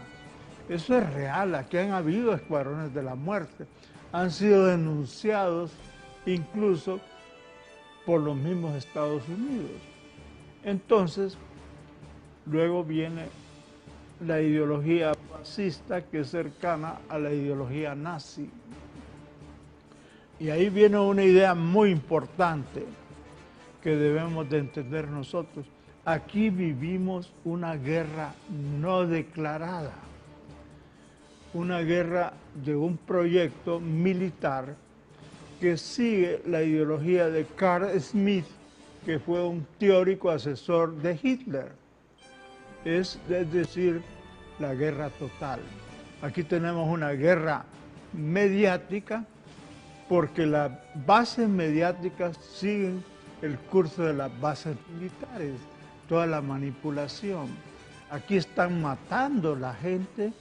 Speaker 2: Eso es real, aquí han habido escuadrones de la muerte. Han sido denunciados incluso por los mismos Estados Unidos. Entonces, luego viene la ideología fascista que es cercana a la ideología nazi. Y ahí viene una idea muy importante que debemos de entender nosotros. Aquí vivimos una guerra no declarada, una guerra de un proyecto militar que sigue la ideología de Carl Schmitt, que fue un teórico asesor de Hitler. Es decir, la guerra total. Aquí tenemos una guerra mediática porque las bases mediáticas siguen el curso de las bases militares, toda la manipulación. Aquí están matando a la gente,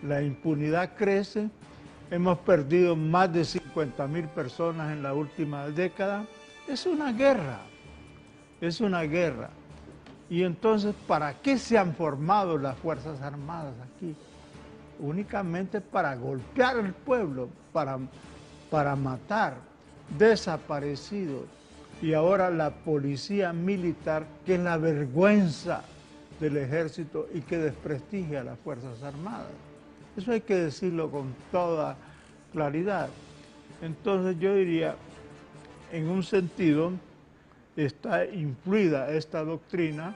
Speaker 2: la impunidad crece, hemos perdido más de 50.000 personas en la última década. Es una guerra, es una guerra. Y entonces, ¿para qué se han formado las Fuerzas Armadas aquí? Únicamente para golpear al pueblo, para matar, desaparecidos. Y ahora la policía militar, que es la vergüenza del ejército y que desprestigia a las Fuerzas Armadas. Eso hay que decirlo con toda claridad. Entonces yo diría, en un sentido, está influida esta doctrina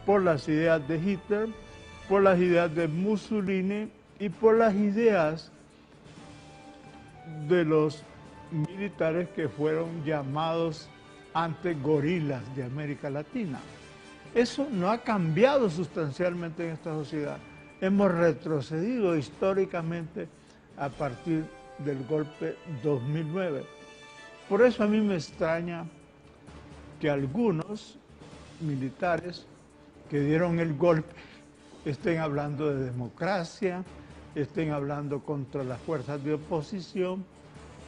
Speaker 2: por las ideas de Hitler, por las ideas de Mussolini y por las ideas de los militares que fueron llamados antes gorilas de América Latina. Eso no ha cambiado sustancialmente en esta sociedad. Hemos retrocedido históricamente a partir del golpe 2009. Por eso a mí me extraña que algunos militares que dieron el golpe estén hablando de democracia, estén hablando contra las fuerzas de oposición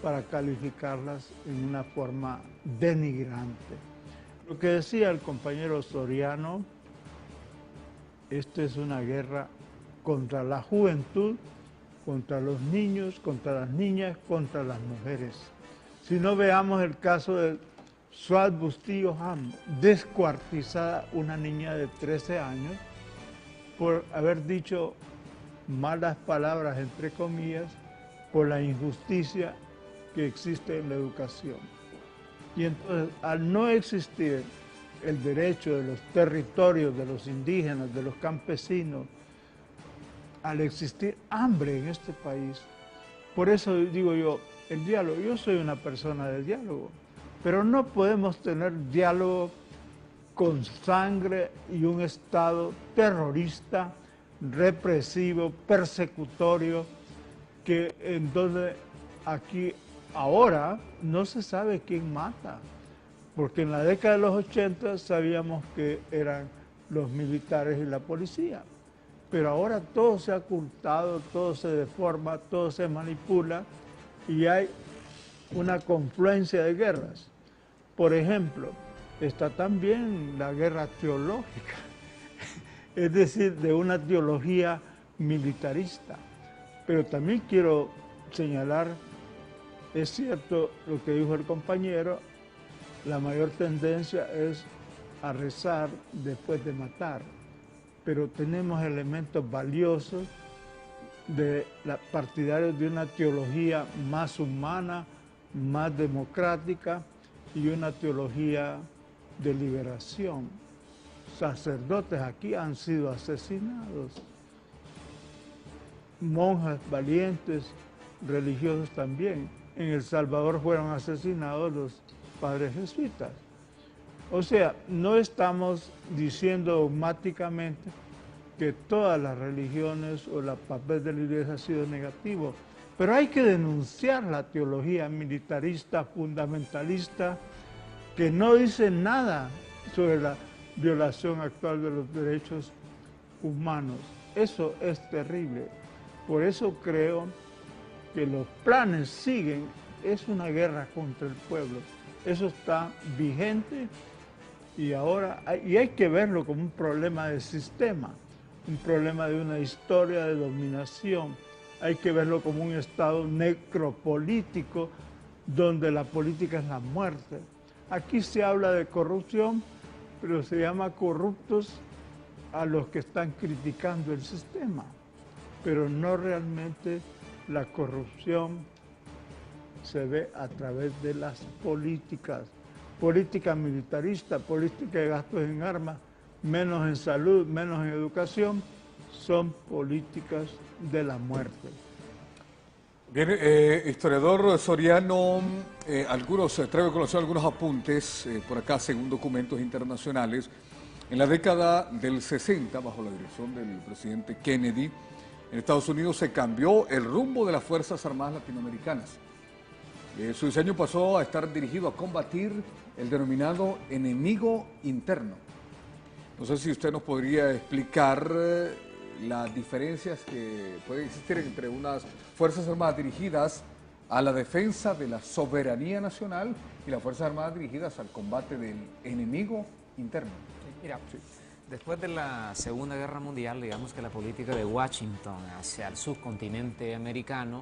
Speaker 2: para calificarlas en una forma denigrante. Lo que decía el compañero Soriano, esta es una guerra contra la juventud, contra los niños, contra las niñas, contra las mujeres. Si no, veamos el caso de Suad Bustillo Ham, descuartizada una niña de 13 años por haber dicho malas palabras, entre comillas, por la injusticia que existe en la educación. Y entonces, al no existir el derecho de los territorios, de los indígenas, de los campesinos, al existir hambre en este país, por eso digo yo, el diálogo, yo soy una persona de diálogo, pero no podemos tener diálogo con sangre y un Estado terrorista, represivo, persecutorio, que en donde aquí ahora no se sabe quién mata, porque en la década de los 80 sabíamos que eran los militares y la policía, pero ahora todo se ha ocultado, todo se deforma, todo se manipula y hay una confluencia de guerras. Por ejemplo, está también la guerra teológica, es decir, de una teología militarista. Pero también quiero señalar, es cierto lo que dijo el compañero, la mayor tendencia es a rezar después de matar, pero tenemos elementos valiosos de partidarios de una teología más humana, más democrática y una teología de liberación. Sacerdotes aquí han sido asesinados, monjas valientes, religiosos también. En El Salvador fueron asesinados los padres jesuitas. O sea, no estamos diciendo dogmáticamente que todas las religiones o el papel de la Iglesia ha sido negativo, pero hay que denunciar la teología militarista, fundamentalista, que no dice nada sobre la violación actual de los derechos humanos. Eso es terrible. Por eso creo que los planes siguen. Es una guerra contra el pueblo. Eso está vigente y ahora hay que verlo como un problema de sistema, un problema de una historia de dominación. Hay que verlo como un estado necropolítico donde la política es la muerte. Aquí se habla de corrupción, pero se llama corruptos a los que están criticando el sistema, pero no realmente la corrupción se ve a través de las políticas, política militarista, política de gastos en armas, menos en salud, menos en educación, son políticas de la muerte.
Speaker 1: Bien, historiador Soriano, traigo a conocer algunos apuntes por acá, según documentos internacionales. En la década del 60, bajo la dirección del presidente Kennedy, en Estados Unidos se cambió el rumbo de las Fuerzas Armadas latinoamericanas. Su diseño pasó a estar dirigido a combatir el denominado enemigo interno. No sé si usted nos podría explicar las diferencias que pueden existir entre unas Fuerzas Armadas dirigidas a la defensa de la soberanía nacional y las Fuerzas Armadas dirigidas al combate del enemigo interno.
Speaker 3: Mira, después de la Segunda Guerra Mundial, digamos que la política de Washington hacia el subcontinente americano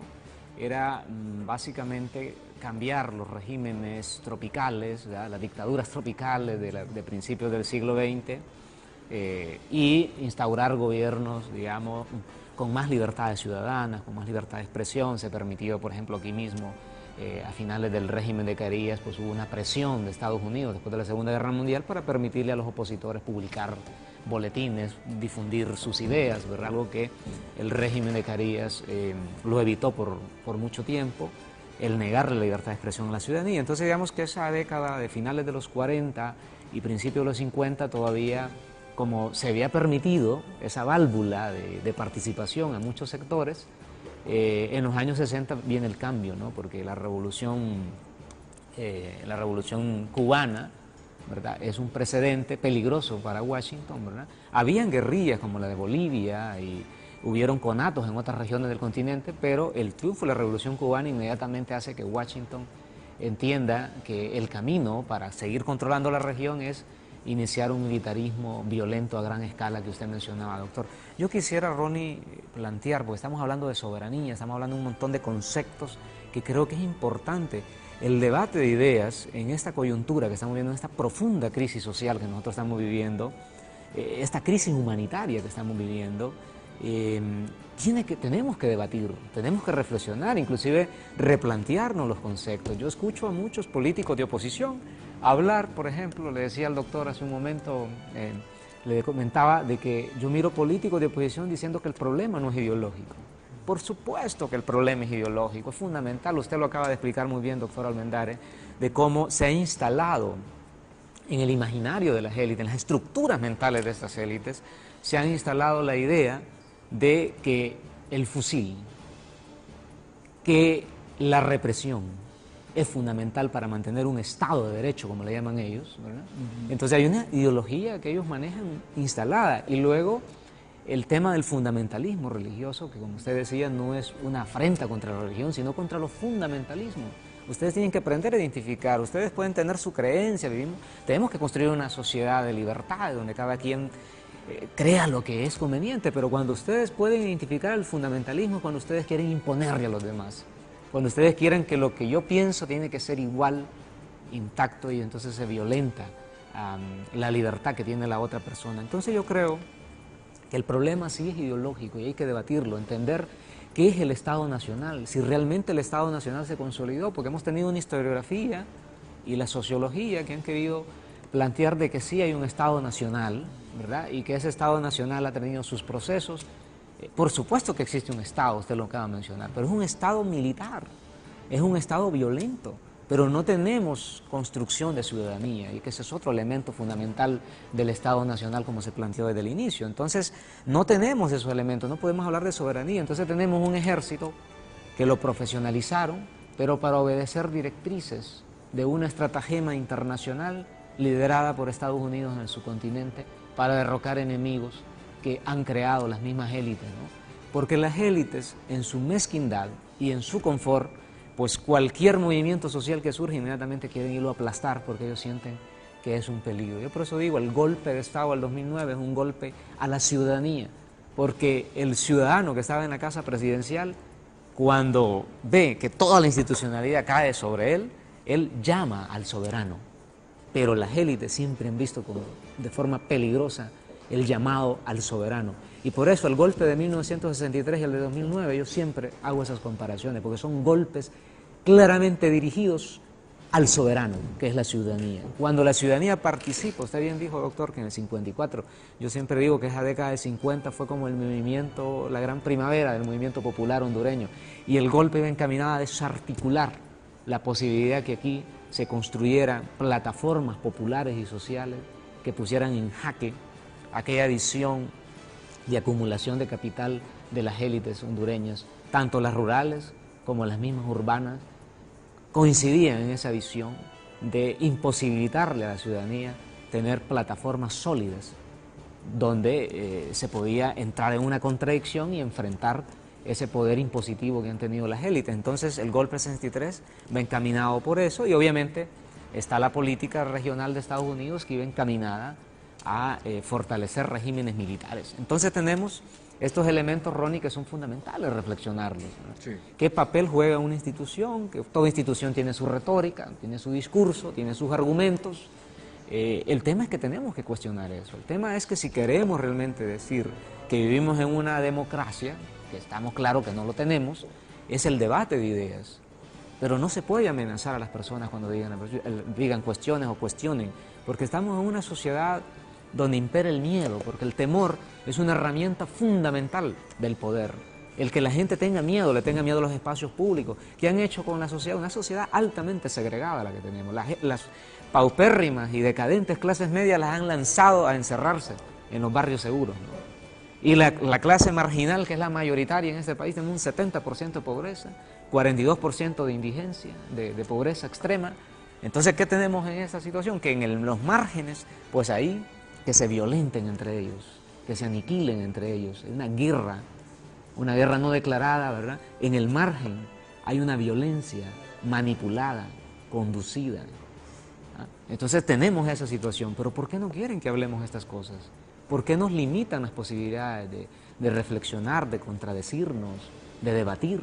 Speaker 3: era básicamente cambiar los regímenes tropicales, ¿verdad?, las dictaduras tropicales de principios del siglo XX y instaurar gobiernos, digamos, con más libertades ciudadanas, con más libertad de expresión. Se permitió, por ejemplo, aquí mismo, a finales del régimen de Carías, pues hubo una presión de Estados Unidos después de la Segunda Guerra Mundial para permitirle a los opositores publicar boletines, difundir sus ideas, ¿verdad?, algo que el régimen de Carías lo evitó por mucho tiempo, el negarle la libertad de expresión a la ciudadanía. Entonces digamos que esa década de finales de los 40 y principios de los 50 todavía, como se había permitido esa válvula de participación a muchos sectores, en los años 60 viene el cambio, ¿no?, porque la revolución cubana, ¿verdad?, es un precedente peligroso para Washington, ¿verdad? Habían guerrillas como la de Bolivia y hubieron conatos en otras regiones del continente, pero el triunfo de la revolución cubana inmediatamente hace que Washington entienda que el camino para seguir controlando la región es iniciar un militarismo violento a gran escala que usted mencionaba, doctor. Yo quisiera, Ronnie, plantear, porque estamos hablando de soberanía, estamos hablando de un montón de conceptos que creo que es importante. El debate de ideas en esta coyuntura que estamos viendo, en esta profunda crisis social que nosotros estamos viviendo, esta crisis humanitaria que estamos viviendo, tenemos que debatir, tenemos que reflexionar, inclusive replantearnos los conceptos. Yo escucho a muchos políticos de oposición hablar, por ejemplo, le decía al doctor hace un momento, le comentaba de que yo miro políticos de oposición diciendo que el problema no es ideológico. Por supuesto que el problema es ideológico, es fundamental, usted lo acaba de explicar muy bien, doctor Almendares, de cómo se ha instalado en el imaginario de las élites, en las estructuras mentales de estas élites, se ha instalado la idea de que el fusil, que la represión es fundamental para mantener un Estado de Derecho, como le llaman ellos, ¿verdad? Entonces hay una ideología que ellos manejan instalada, y luego el tema del fundamentalismo religioso, que como usted decía, no es una afrenta contra la religión, sino contra los fundamentalismos. Ustedes tienen que aprender a identificar, ustedes pueden tener su creencia, tenemos que construir una sociedad de libertad, donde cada quien crea lo que es conveniente, pero cuando ustedes pueden identificar el fundamentalismo, cuando ustedes quieren imponerle a los demás, cuando ustedes quieren que lo que yo pienso tiene que ser igual, intacto, y entonces se violenta la libertad que tiene la otra persona. Entonces yo creo que el problema sí es ideológico y hay que debatirlo, entender qué es el Estado Nacional, si realmente el Estado Nacional se consolidó, porque hemos tenido una historiografía y la sociología que han querido plantear de que sí hay un Estado Nacional, ¿verdad?, y que ese Estado Nacional ha tenido sus procesos. Por supuesto que existe un Estado, usted lo acaba de mencionar, pero es un Estado militar, es un Estado violento, pero no tenemos construcción de ciudadanía, y que ese es otro elemento fundamental del Estado Nacional como se planteó desde el inicio. Entonces, no tenemos esos elementos, no podemos hablar de soberanía. Entonces tenemos un ejército que lo profesionalizaron, pero para obedecer directrices de una estratagema internacional liderada por Estados Unidos en el subcontinente para derrocar enemigos que han creado las mismas élites, ¿no? Porque las élites, en su mezquindad y en su confort, pues cualquier movimiento social que surge inmediatamente quieren irlo a aplastar porque ellos sienten que es un peligro. Yo por eso digo, el golpe de Estado del 2009 es un golpe a la ciudadanía, porque el ciudadano que estaba en la casa presidencial, cuando ve que toda la institucionalidad cae sobre él llama al soberano, pero las élites siempre han visto como de forma peligrosa el llamado al soberano. Y por eso el golpe de 1963 y el de 2009, yo siempre hago esas comparaciones, porque son golpes claramente dirigidos al soberano, que es la ciudadanía. Cuando la ciudadanía participa, usted bien dijo, doctor, que en el 54, yo siempre digo que esa década de 50 fue como el movimiento, la gran primavera del movimiento popular hondureño, y el golpe iba encaminado a desarticular la posibilidad que aquí se construyeran plataformas populares y sociales que pusieran en jaque aquella visión de acumulación de capital de las élites hondureñas, tanto las rurales como las mismas urbanas, coincidían en esa visión de imposibilitarle a la ciudadanía tener plataformas sólidas donde se podía entrar en una contradicción y enfrentar ese poder impositivo que han tenido las élites. Entonces el golpe 63 va encaminado por eso, y obviamente está la política regional de Estados Unidos que iba encaminada a fortalecer regímenes militares. Entonces tenemos estos elementos, Ronnie, que son fundamentales reflexionarlos, ¿no? Sí. ¿Qué papel juega una institución? Que toda institución tiene su retórica, tiene su discurso, tiene sus argumentos. El tema es que tenemos que cuestionar eso. El tema es que si queremos realmente decir que vivimos en una democracia, que estamos claros que no lo tenemos, es el debate de ideas. Pero no se puede amenazar a las personas cuando digan cuestiones o cuestionen, porque estamos en una sociedad donde impera el miedo, porque el temor es una herramienta fundamental del poder. El que la gente tenga miedo, le tenga miedo a los espacios públicos, que han hecho con la sociedad, una sociedad altamente segregada la que tenemos. Las paupérrimas y decadentes clases medias las han lanzado a encerrarse en los barrios seguros, ¿no? Y la clase marginal, que es la mayoritaria en este país, tiene un 70% de pobreza, 42% de indigencia, de pobreza extrema. Entonces, ¿qué tenemos en esta situación? Que en los márgenes, pues ahí, que se violenten entre ellos, que se aniquilen entre ellos. Es una guerra no declarada, ¿verdad? En el margen hay una violencia manipulada, conducida. ¿Ah? Entonces tenemos esa situación, pero ¿por qué no quieren que hablemos estas cosas? ¿Por qué nos limitan las posibilidades de reflexionar, de contradecirnos, de debatir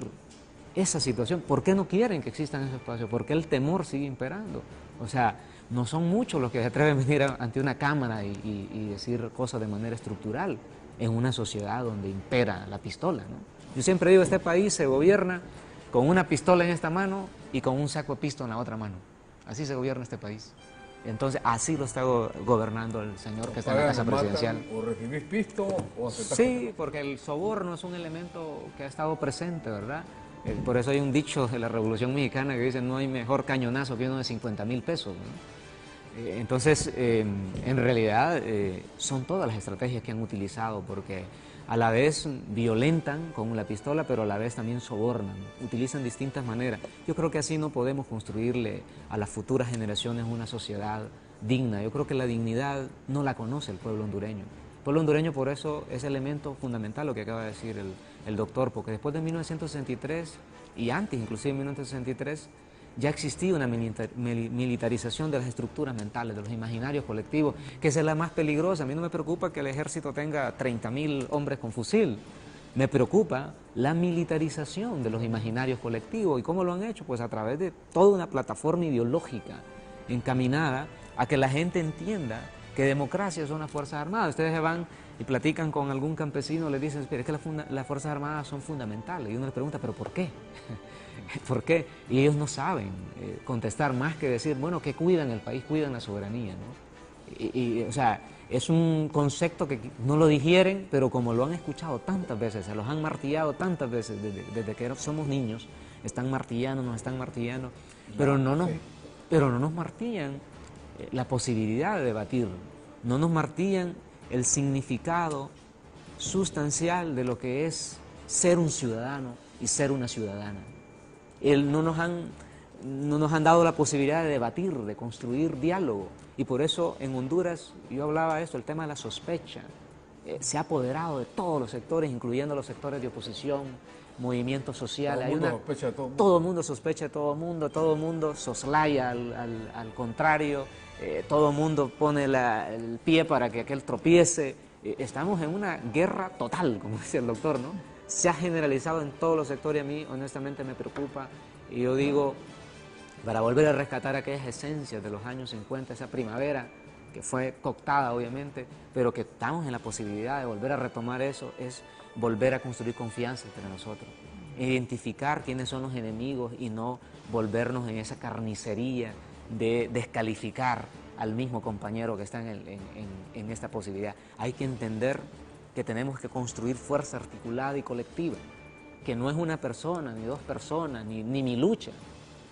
Speaker 3: esa situación? ¿Por qué no quieren que existan esos espacios? ¿Por qué el temor sigue imperando? O sea, no son muchos los que se atreven a venir ante una cámara y decir cosas de manera estructural en una sociedad donde impera la pistola, ¿no? Yo siempre digo, este país se gobierna con una pistola en esta mano y con un saco de pisto en la otra mano. Así se gobierna este país. Entonces, así lo está gobernando el señor que está en la casa presidencial.
Speaker 1: ¿O recibís pisto o aceptás?
Speaker 3: Sí, porque el soborno es un elemento que ha estado presente, ¿verdad? Por eso hay un dicho de la Revolución Mexicana que dice: no hay mejor cañonazo que uno de 50,000 pesos, ¿no? Entonces, en realidad, son todas las estrategias que han utilizado, porque a la vez violentan con la pistola, pero a la vez también sobornan, utilizan distintas maneras. Yo creo que así no podemos construirle a las futuras generaciones una sociedad digna. Yo creo que la dignidad no la conoce el pueblo hondureño. El pueblo hondureño, por eso, es elemento fundamental lo que acaba de decir el doctor, porque después de 1963, y antes inclusive de 1963, ya existía una militarización de las estructuras mentales, de los imaginarios colectivos, que esa es la más peligrosa. A mí no me preocupa que el ejército tenga 30,000 hombres con fusil. Me preocupa la militarización de los imaginarios colectivos. ¿Y cómo lo han hecho? Pues a través de toda una plataforma ideológica encaminada a que la gente entienda que democracia son las Fuerzas Armadas. Ustedes se van y platican con algún campesino, le dicen: es que las Fuerzas Armadas son fundamentales. Y uno les pregunta: ¿pero por qué? ¿Por qué? Y ellos no saben contestar más que decir, bueno, que cuidan el país, cuidan la soberanía, ¿no? O sea, es un concepto que no lo digieren, pero como lo han escuchado tantas veces, se los han martillado tantas veces desde que somos niños, están martillando, pero no nos martillan la posibilidad de debatir, no nos martillan el significado sustancial de lo que es ser un ciudadano y ser una ciudadana. No nos han dado la posibilidad de debatir, de construir diálogo, y por eso en Honduras, yo hablaba de esto, el tema de la sospecha se ha apoderado de todos los sectores, incluyendo los sectores de oposición, movimientos sociales.
Speaker 1: Todo
Speaker 3: el mundo sospecha de todo el mundo, todo el mundo soslaya al contrario, todo el mundo pone el pie para que aquel tropiece. Estamos en una guerra total, como dice el doctor, ¿no? Se ha generalizado en todos los sectores. A mí honestamente me preocupa, y yo digo, para volver a rescatar aquellas esencias de los años 50, esa primavera que fue cooptada obviamente, pero que estamos en la posibilidad de volver a retomar eso, es volver a construir confianza entre nosotros, identificar quiénes son los enemigos y no volvernos en esa carnicería de descalificar al mismo compañero que está en esta posibilidad. Hay que entender que tenemos que construir fuerza articulada y colectiva, que no es una persona, ni dos personas, ni mi lucha,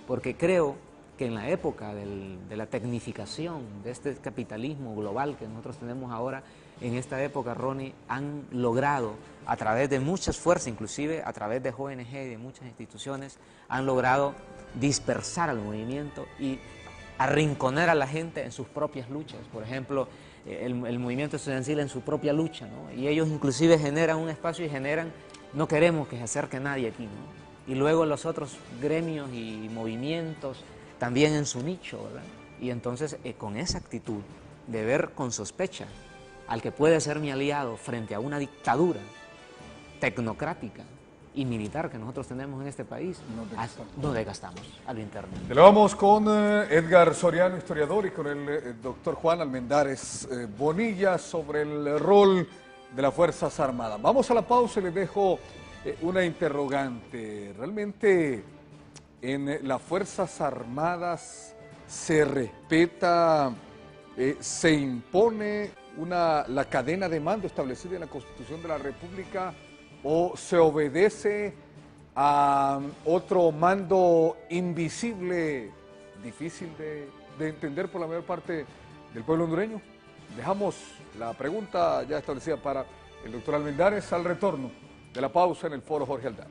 Speaker 3: porque creo que en la época de la tecnificación, de este capitalismo global que nosotros tenemos ahora, en esta época, Ronnie, han logrado, a través de muchas fuerzas, inclusive a través de ONG y de muchas instituciones, han logrado dispersar al movimiento y arrinconar a la gente en sus propias luchas. Por ejemplo, el movimiento estudiantil en su propia lucha, ¿no? Y ellos inclusive generan un espacio y generan, no queremos que se acerque nadie aquí, ¿no? Y luego los otros gremios y movimientos también en su nicho, ¿verdad? Y entonces con esa actitud de ver con sospecha al que puede ser mi aliado frente a una dictadura tecnocrática y militar que nosotros tenemos en este país, no desgastamos a lo interno.
Speaker 1: Te lo vamos con Edgar Soriano, historiador, y con el doctor Juan Almendares Bonilla sobre el rol de las Fuerzas Armadas. Vamos a la pausa y les dejo una interrogante. ¿Realmente en las Fuerzas Armadas se respeta, se impone la cadena de mando establecida en la Constitución de la República, o se obedece a otro mando invisible, difícil de entender por la mayor parte del pueblo hondureño? Dejamos la pregunta ya establecida para el doctor Almendares al retorno de la pausa en el Foro Jorge Aldana.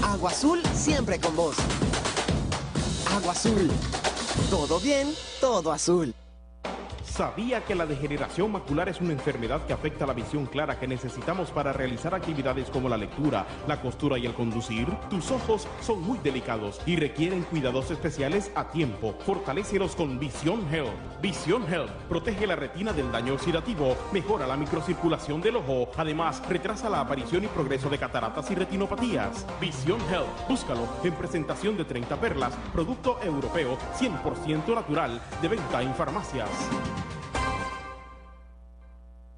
Speaker 4: Agua Azul siempre con vos. Agua Azul. Todo bien, todo azul.
Speaker 5: ¿Sabía que la degeneración macular es una enfermedad que afecta la visión clara que necesitamos para realizar actividades como la lectura, la costura y el conducir? Tus ojos son muy delicados y requieren cuidados especiales a tiempo. Fortalécelos con Vision Health. Vision Health protege la retina del daño oxidativo, mejora la microcirculación del ojo, además retrasa la aparición y progreso de cataratas y retinopatías. Vision Health, búscalo en presentación de 30 perlas, producto europeo 100% natural, de venta en farmacias.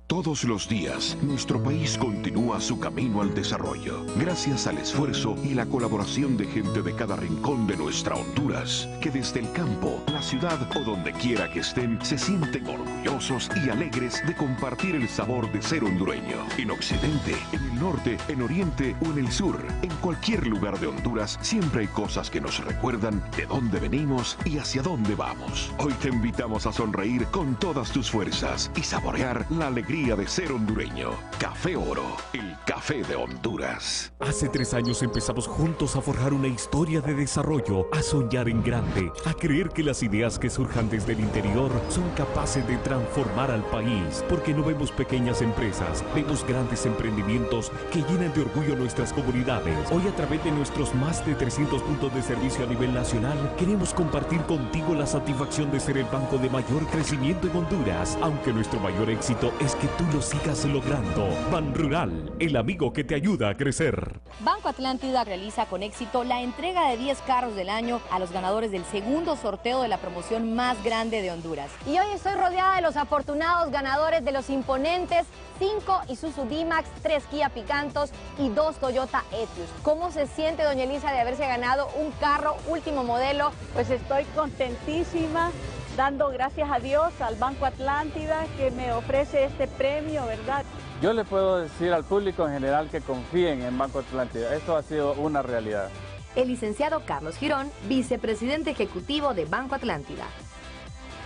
Speaker 6: Todos los días, nuestro país continúa su camino al desarrollo, gracias al esfuerzo y la colaboración de gente de cada rincón de nuestra Honduras, que desde el campo, la ciudad o donde quiera que estén, se sienten orgullosos y alegres de compartir el sabor de ser hondureño. En Occidente, en el norte, en Oriente o en el sur, en cualquier lugar de Honduras, siempre hay cosas que nos recuerdan de dónde venimos y hacia dónde vamos. Hoy te invitamos a sonreír con todas tus fuerzas y saborear la alegría alegría de ser hondureño. Café Oro, el café de Honduras.
Speaker 7: Hace 3 años empezamos juntos a forjar una historia de desarrollo, a soñar en grande, a creer que las ideas que surjan desde el interior son capaces de transformar al país, porque no vemos pequeñas empresas, vemos grandes emprendimientos que llenan de orgullo nuestras comunidades. Hoy, a través de nuestros más de 300 puntos de servicio a nivel nacional, queremos compartir contigo la satisfacción de ser el banco de mayor crecimiento en Honduras, aunque nuestro mayor éxito es que tú lo sigas logrando. Ban Rural, el amigo que te ayuda a crecer.
Speaker 8: Banco Atlántida realiza con éxito la entrega de 10 carros del año a los ganadores del segundo sorteo de la promoción más grande de Honduras.
Speaker 9: Y hoy estoy rodeada de los afortunados ganadores de los imponentes 5 Isuzu D-Max, 3 Kia Picantos y 2 Toyota Etios. ¿Cómo se siente, doña Elisa, de haberse ganado un carro último modelo?
Speaker 10: Pues estoy contentísima, dando gracias a Dios, al Banco Atlántida, que me ofrece este premio, ¿verdad?
Speaker 11: Yo le puedo decir al público en general que confíen en Banco Atlántida. Esto ha sido una realidad.
Speaker 8: El licenciado Carlos Girón, vicepresidente ejecutivo de Banco Atlántida.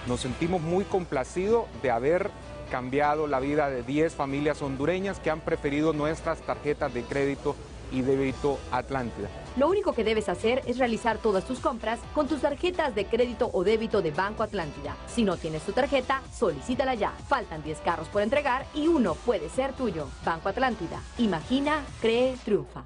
Speaker 12: Nos sentimos muy complacidos de haber cambiado la vida de 10 familias hondureñas que han preferido nuestras tarjetas de crédito y débito Atlántida.
Speaker 8: Lo único que debes hacer es realizar todas tus compras con tus tarjetas de crédito o débito de Banco Atlántida. Si no tienes tu tarjeta, solicítala ya. Faltan 10 carros por entregar y uno puede ser tuyo. Banco Atlántida. Imagina, cree, triunfa.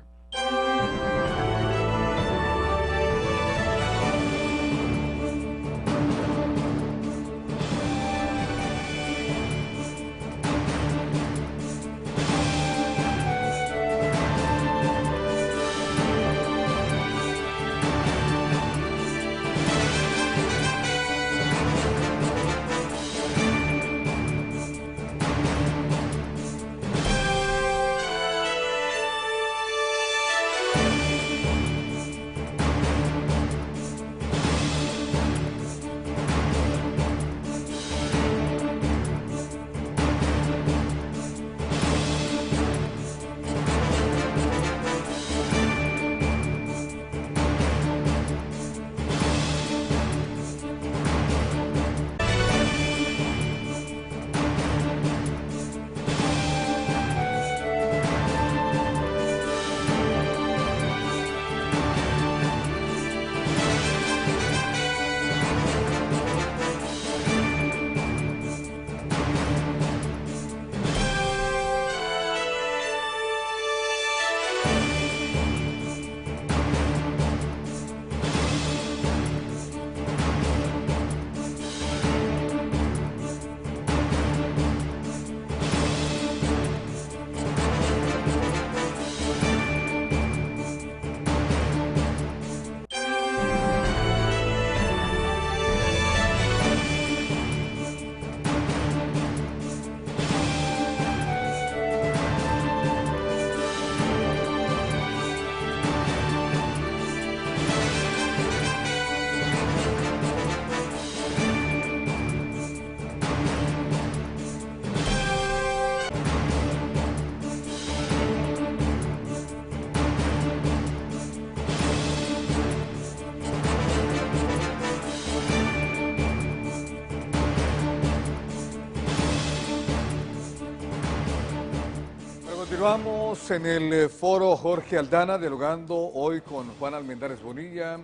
Speaker 1: Continuamos en el foro Jorge Aldana, dialogando hoy con Juan Almendares Bonilla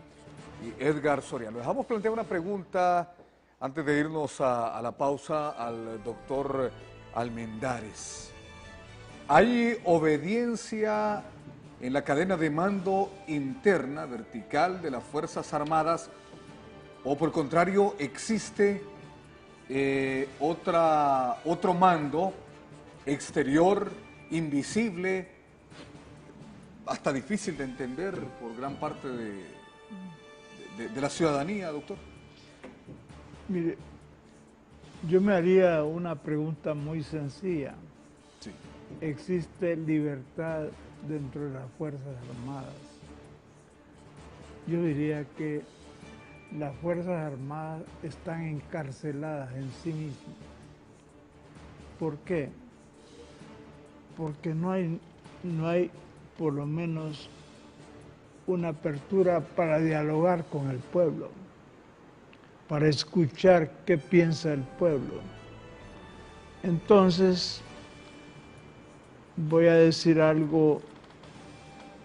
Speaker 1: y Edgar Soriano. Dejamos plantear una pregunta antes de irnos a la pausa al doctor Almendares. ¿Hay obediencia en la cadena de mando interna, vertical de las Fuerzas Armadas, o por el contrario existe otro mando exterior, invisible, hasta difícil de entender por gran parte de la ciudadanía, doctor?
Speaker 2: Mire, yo me haría una pregunta muy sencilla.
Speaker 1: Sí.
Speaker 2: ¿Existe libertad dentro de las Fuerzas Armadas? Yo diría que las Fuerzas Armadas están encarceladas en sí mismas. ¿Por qué? Porque no hay por lo menos una apertura para dialogar con el pueblo, para escuchar qué piensa el pueblo. Entonces, voy a decir algo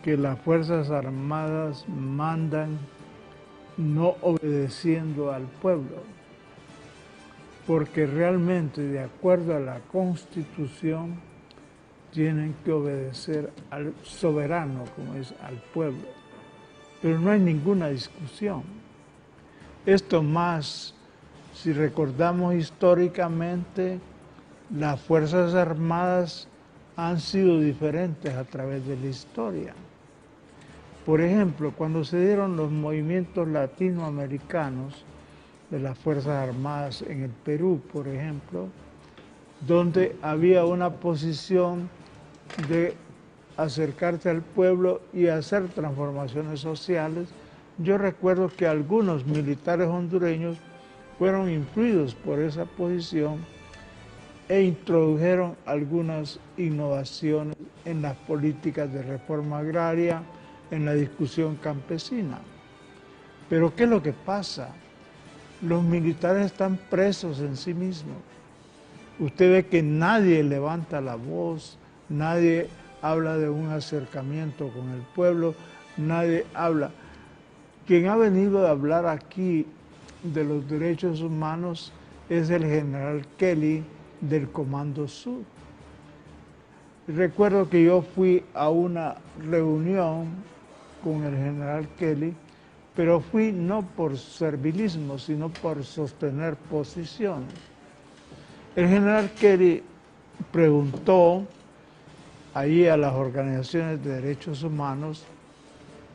Speaker 2: que las Fuerzas Armadas mandan no obedeciendo al pueblo, porque realmente, de acuerdo a la Constitución, tienen que obedecer al soberano, como es al pueblo. Pero no hay ninguna discusión. Esto más, si recordamos históricamente, las Fuerzas Armadas han sido diferentes a través de la historia. Por ejemplo, cuando se dieron los movimientos latinoamericanos de las Fuerzas Armadas en el Perú, por ejemplo, donde había una posición de acercarse al pueblo y hacer transformaciones sociales, yo recuerdo que algunos militares hondureños fueron influidos por esa posición e introdujeron algunas innovaciones en las políticas de reforma agraria, en la discusión campesina. Pero ¿qué es lo que pasa? Los militares están presos en sí mismos. Usted ve que nadie levanta la voz, nadie habla de un acercamiento con el pueblo, nadie habla. Quien ha venido a hablar aquí de los derechos humanos es el general Kelly del Comando Sur. Recuerdo que yo fui a una reunión con el general Kelly, pero fui no por servilismo, sino por sostener posiciones. El general Kelly preguntó ahí a las organizaciones de derechos humanos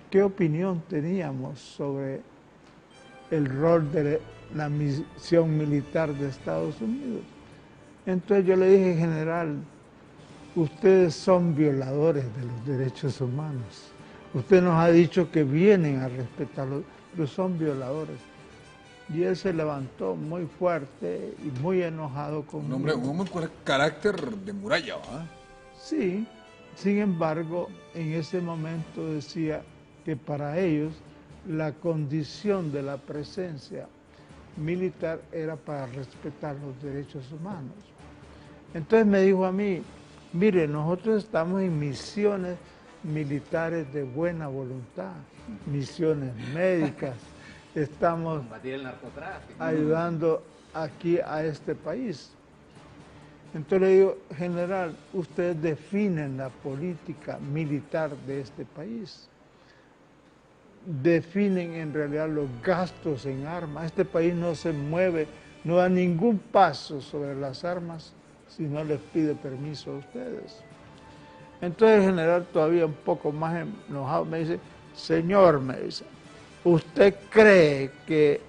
Speaker 2: qué opinión teníamos sobre el rol de la misión militar de Estados Unidos. Entonces yo le dije, general, ustedes son violadores de los derechos humanos. Usted nos ha dicho que vienen a respetarlos, pero son violadores. Y él se levantó muy fuerte y muy enojado conmigo.
Speaker 1: Un hombre con carácter de muralla, ¿verdad?
Speaker 2: Sí, sin embargo, en ese momento decía que para ellos la condición de la presencia militar era para respetar los derechos humanos. Entonces me dijo a mí, mire, nosotros estamos en misiones militares de buena voluntad, misiones médicas, estamos ayudando aquí a este país. Entonces le digo, general, ustedes definen la política militar de este país, definen en realidad los gastos en armas. Este país no se mueve, no da ningún paso sobre las armas si no les pide permiso a ustedes. Entonces el general, todavía un poco más enojado, me dice, señor, me dice, ¿usted cree que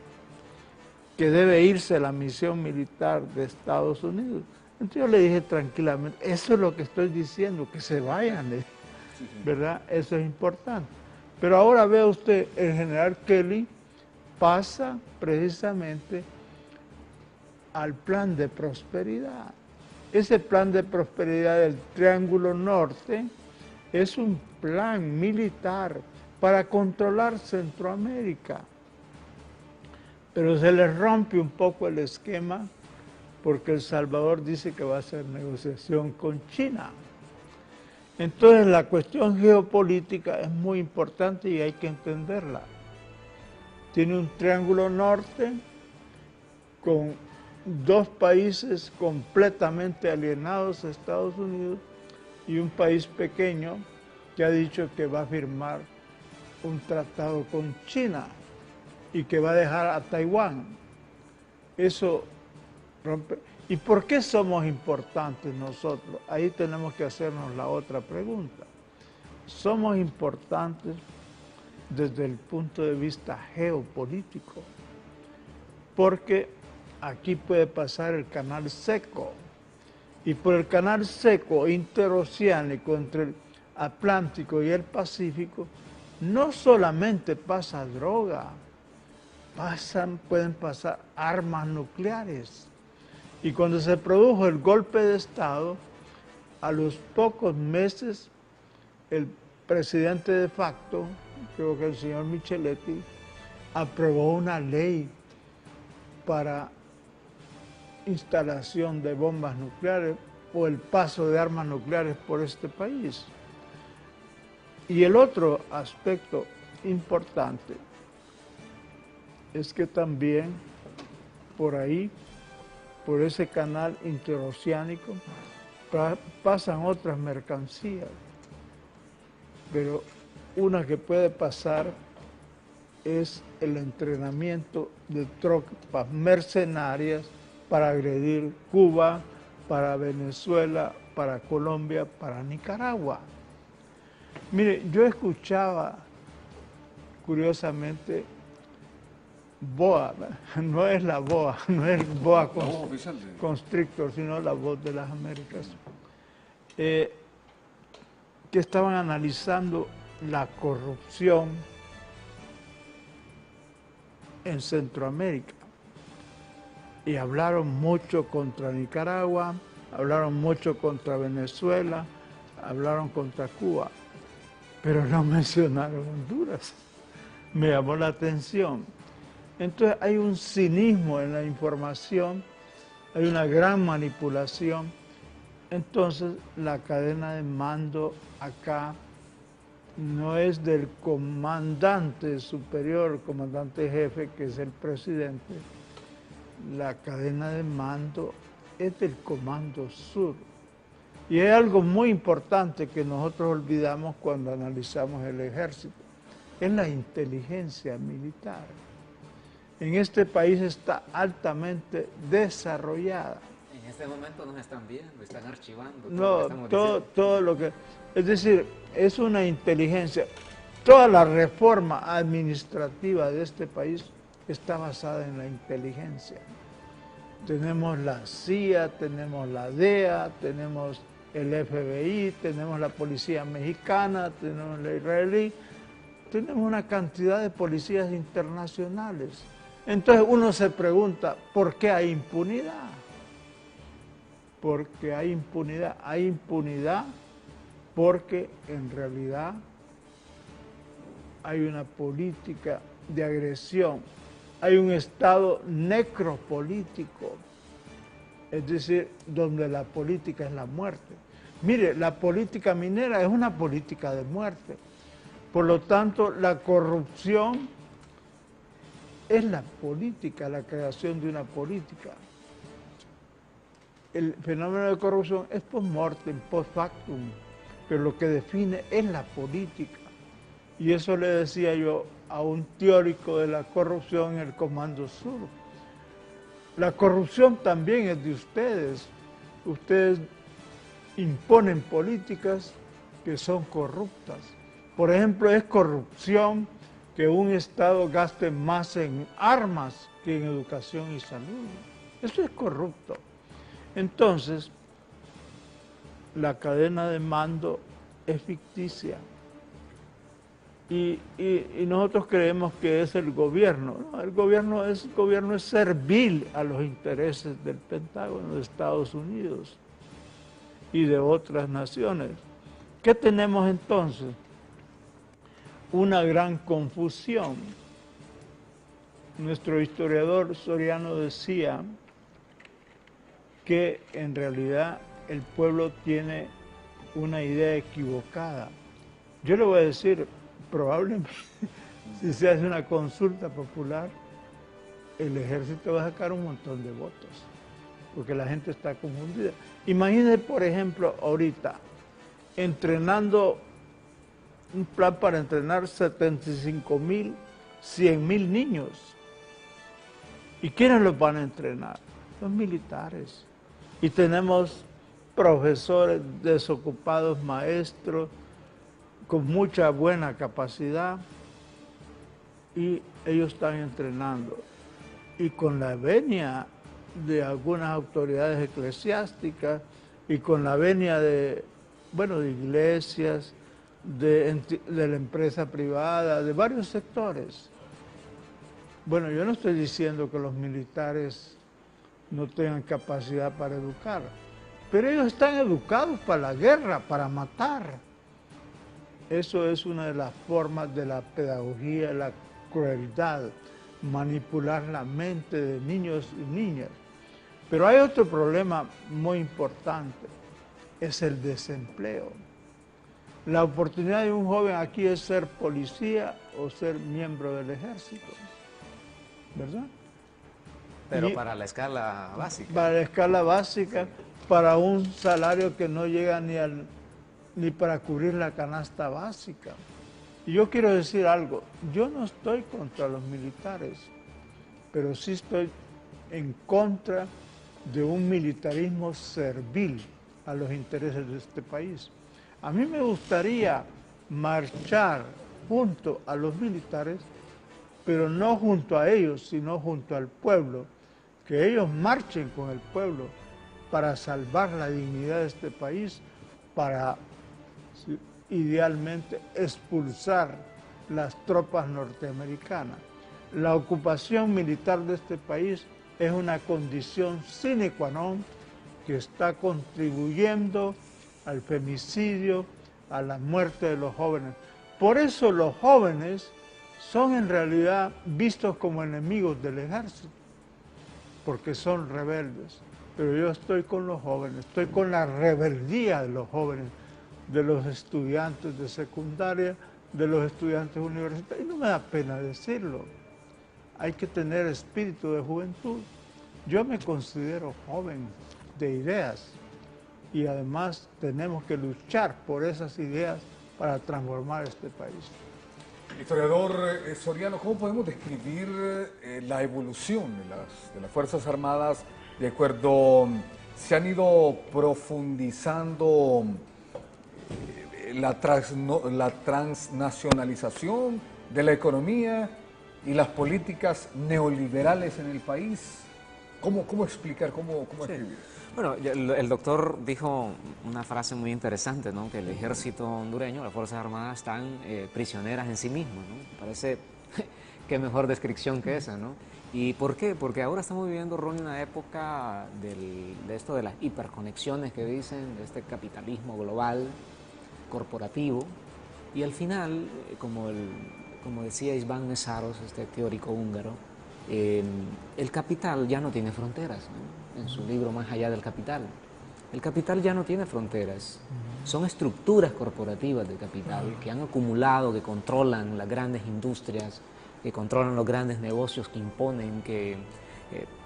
Speaker 2: debe irse a la misión militar de Estados Unidos? Entonces yo le dije tranquilamente, eso es lo que estoy diciendo, que se vayan, ¿verdad? Eso es importante. Pero ahora vea usted, el general Kelly pasa precisamente al plan de prosperidad. Ese plan de prosperidad del Triángulo Norte es un plan militar para controlar Centroamérica. Pero se le rompe un poco el esquema porque El Salvador dice que va a hacer negociación con China. Entonces la cuestión geopolítica es muy importante y hay que entenderla. Tiene un Triángulo Norte con dos países completamente alienados a Estados Unidos y un país pequeño que ha dicho que va a firmar un tratado con China y que va a dejar a Taiwán. Eso rompe. ¿Y por qué somos importantes nosotros? Ahí tenemos que hacernos la otra pregunta. Somos importantes desde el punto de vista geopolítico, porque aquí puede pasar el canal seco, y por el canal seco interoceánico entre el Atlántico y el Pacífico, no solamente pasa droga, pueden pasar armas nucleares. Y cuando se produjo el golpe de Estado, a los pocos meses, el presidente de facto, creo que el señor Micheletti, aprobó una ley para instalación de bombas nucleares, o el paso de armas nucleares por este país. Y el otro aspecto importante es que también por ahí, por ese canal interoceánico, pasan otras mercancías, pero una que puede pasar es el entrenamiento de tropas mercenarias para agredir Cuba, para Venezuela, para Colombia, para Nicaragua. Mire, yo escuchaba, curiosamente, BOA, no es la BOA, no es BOA Constrictor, sino la Voz de las Américas, que estaban analizando la corrupción en Centroamérica y hablaron mucho contra Nicaragua, hablaron mucho contra Venezuela, hablaron contra Cuba, pero no mencionaron Honduras. Me llamó la atención. Entonces hay un cinismo en la información, hay una gran manipulación. Entonces la cadena de mando acá no es del comandante superior, comandante jefe, que es el presidente. La cadena de mando es del Comando Sur. Y hay algo muy importante que nosotros olvidamos cuando analizamos el ejército, es la inteligencia militar. En este país está altamente desarrollada.
Speaker 3: En este momento nos están viendo, están archivando.
Speaker 2: No, todo lo que... Es decir, es una inteligencia. Toda la reforma administrativa de este país está basada en la inteligencia. Tenemos la CIA, tenemos la DEA, tenemos el FBI, tenemos la policía mexicana, tenemos la israelí, tenemos una cantidad de policías internacionales. Entonces uno se pregunta, ¿por qué hay impunidad? Porque hay impunidad. Hay impunidad porque en realidad hay una política de agresión, hay un estado necropolítico, es decir, donde la política es la muerte. Mire, la política minera es una política de muerte. Por lo tanto, la corrupción es la política, la creación de una política. El fenómeno de corrupción es post-mortem, post-factum, pero lo que define es la política. Y eso le decía yo a un teórico de la corrupción en el Comando Sur. La corrupción también es de ustedes. Ustedes imponen políticas que son corruptas. Por ejemplo, es corrupción que un Estado gaste más en armas que en educación y salud. Eso es corrupto. Entonces, la cadena de mando es ficticia. Y nosotros creemos que es el gobierno, ¿no? El gobierno es servil a los intereses del Pentágono de Estados Unidos y de otras naciones. ¿Qué tenemos entonces? Una gran confusión. Nuestro historiador Soriano decía que en realidad el pueblo tiene una idea equivocada. Yo le voy a decir, probablemente, si se hace una consulta popular, el ejército va a sacar un montón de votos, porque la gente está confundida. Imagínense, por ejemplo, ahorita, entrenando, un plan para entrenar 75.000, 100.000 niños. ¿Y quiénes los van a entrenar? Los militares. Y tenemos profesores desocupados, maestros, con mucha buena capacidad, y ellos están entrenando. Y con la venia de algunas autoridades eclesiásticas y con la venia de, bueno, de iglesias, de la empresa privada, de varios sectores. Bueno, yo no estoy diciendo que los militares no tengan capacidad para educar, pero ellos están educados para la guerra, para matar. Eso es una de las formas de la pedagogía, la crueldad, manipular la mente de niños y niñas. Pero hay otro problema muy importante, es el desempleo. La oportunidad de un joven aquí es ser policía o ser miembro del ejército, ¿verdad?
Speaker 3: Pero para la escala básica.
Speaker 2: Para la escala básica, sí. Para un salario que no llega ni para cubrir la canasta básica. Y yo quiero decir algo, yo no estoy contra los militares, pero sí estoy en contra de un militarismo servil a los intereses de este país. A mí me gustaría marchar junto a los militares, pero no junto a ellos, sino junto al pueblo, que ellos marchen con el pueblo para salvar la dignidad de este país, para idealmente expulsar las tropas norteamericanas. La ocupación militar de este país es una condición sine qua non que está contribuyendo al femicidio, a la muerte de los jóvenes. Por eso los jóvenes son en realidad vistos como enemigos del ejército, porque son rebeldes. Pero yo estoy con los jóvenes, estoy con la rebeldía de los jóvenes, de los estudiantes de secundaria, de los estudiantes universitarios. Y no me da pena decirlo. Hay que tener espíritu de juventud. Yo me considero joven de ideas y además tenemos que luchar por esas ideas para transformar este país.
Speaker 1: Historiador Soriano, ¿cómo podemos describir la evolución de las Fuerzas Armadas de acuerdo, se han ido profundizando la transnacionalización de la economía y las políticas neoliberales en el país? ¿Cómo explicar, cómo escribir?
Speaker 3: Bueno, el doctor dijo una frase muy interesante, ¿no? Que el ejército hondureño, las Fuerzas Armadas, están prisioneras en sí mismos, ¿no? Parece qué mejor descripción que esa, ¿no? ¿Y por qué? Porque ahora estamos viviendo, Ronnie, una época de esto de las hiperconexiones que dicen, de este capitalismo global, corporativo, y al final, como decía István Mesaros, este teórico húngaro, el capital ya no tiene fronteras, ¿no? En su libro Más allá del capital. El capital ya no tiene fronteras, son estructuras corporativas de capital que han acumulado, que controlan las grandes industrias, que controlan los grandes negocios, que imponen, que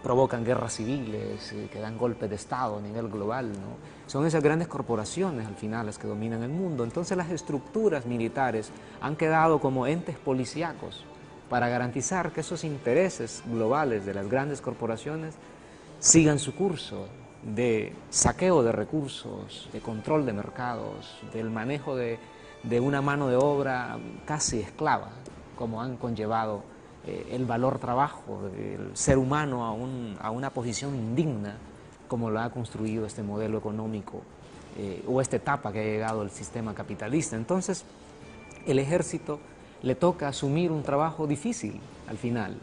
Speaker 3: provocan guerras civiles, que dan golpes de Estado a nivel global, ¿no? Son esas grandes corporaciones al final las que dominan el mundo. Entonces las estructuras militares han quedado como entes policíacos para garantizar que esos intereses globales de las grandes corporaciones sigan su curso de saqueo de recursos, de control de mercados, del manejo de una mano de obra casi esclava, como han conllevado el valor trabajo del ser humano a una posición indigna, como lo ha construido este modelo económico o esta etapa que ha llegado el sistema capitalista. Entonces, el ejército le toca asumir un trabajo difícil al final,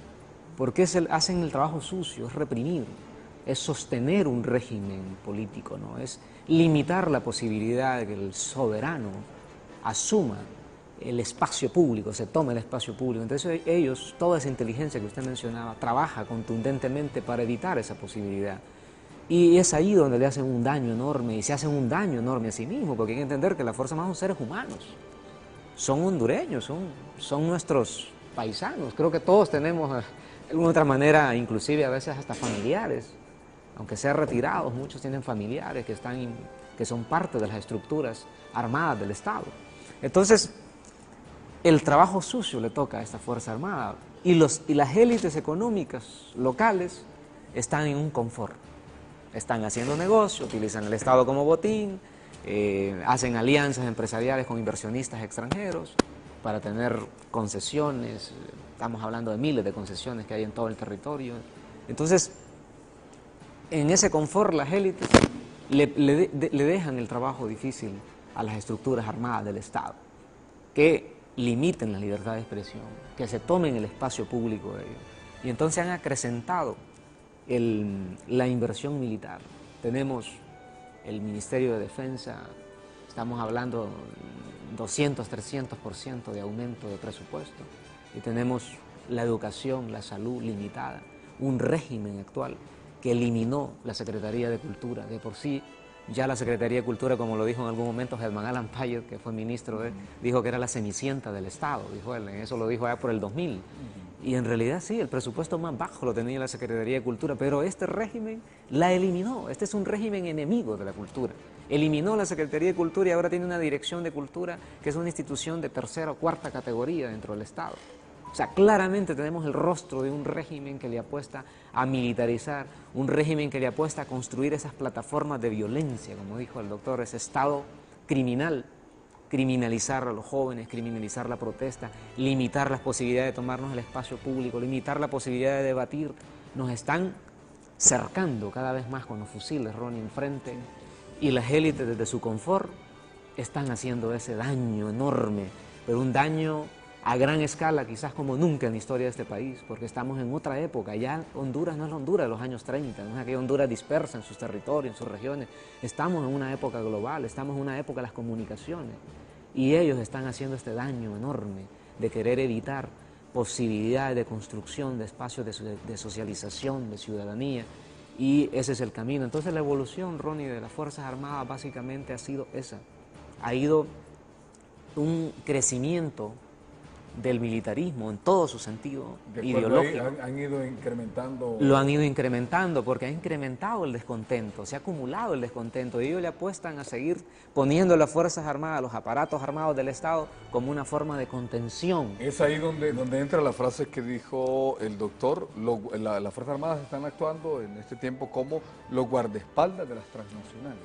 Speaker 3: porque hacen el trabajo sucio, es reprimir, es sostener un régimen político, ¿no? Es limitar la posibilidad de que el soberano asuma el espacio público, se tome el espacio público. Entonces ellos, toda esa inteligencia que usted mencionaba, trabaja contundentemente para evitar esa posibilidad. Y es ahí donde le hacen un daño enorme, y se hacen un daño enorme a sí mismos, porque hay que entender que las Fuerzas Armadas son seres humanos, son hondureños, son nuestros paisanos. Creo que todos tenemos, de alguna otra manera, inclusive a veces hasta familiares, aunque sean retirados, muchos tienen familiares que son parte de las estructuras armadas del Estado. Entonces, el trabajo sucio le toca a esta Fuerza Armada, y las élites económicas locales están en un confort. Están haciendo negocio, utilizan el Estado como botín, hacen alianzas empresariales con inversionistas extranjeros para tener concesiones. Estamos hablando de miles de concesiones que hay en todo el territorio. Entonces, en ese confort las élites le dejan el trabajo difícil a las estructuras armadas del Estado, que limiten la libertad de expresión, que se tomen el espacio público de ellos. Y entonces han acrecentado la inversión militar. Tenemos el Ministerio de Defensa, estamos hablando 200, 300% de aumento de presupuesto, y tenemos la educación, la salud limitada, un régimen actual que eliminó la Secretaría de Cultura. De por sí, ya la Secretaría de Cultura, como lo dijo en algún momento Germán Alan Payet, que fue ministro, dijo que era la cenicienta del Estado, dijo él, eso lo dijo allá por el 2000. Y en realidad sí, el presupuesto más bajo lo tenía la Secretaría de Cultura, pero este régimen la eliminó. Este es un régimen enemigo de la cultura. Eliminó la Secretaría de Cultura y ahora tiene una Dirección de Cultura que es una institución de tercera o cuarta categoría dentro del Estado. O sea, claramente tenemos el rostro de un régimen que le apuesta a militarizar, un régimen que le apuesta a construir esas plataformas de violencia, como dijo el doctor, ese Estado criminal, criminalizar a los jóvenes, criminalizar la protesta, limitar las posibilidades de tomarnos el espacio público, limitar la posibilidad de debatir. Nos están cercando cada vez más con los fusiles, Ronnie, enfrente, y las élites desde su confort están haciendo ese daño enorme, pero un daño a gran escala, quizás como nunca en la historia de este país, porque estamos en otra época. Ya Honduras no es la Honduras de los años 30, no es aquella Honduras dispersa en sus territorios, en sus regiones. Estamos en una época global, estamos en una época de las comunicaciones, y ellos están haciendo este daño enorme de querer evitar posibilidades de construcción de espacios de socialización, de ciudadanía, y ese es el camino. Entonces la evolución, Ronnie, de las Fuerzas Armadas básicamente ha sido esa. Ha ido un crecimiento del militarismo en todo su sentido ideológico.
Speaker 1: Han ido incrementando...
Speaker 3: Lo han ido incrementando porque ha incrementado el descontento, se ha acumulado el descontento, y ellos le apuestan a seguir poniendo las Fuerzas Armadas, los aparatos armados del Estado, como una forma de contención.
Speaker 1: Es ahí donde entra la frase que dijo el doctor: las Fuerzas Armadas están actuando en este tiempo como los guardaespaldas de las transnacionales.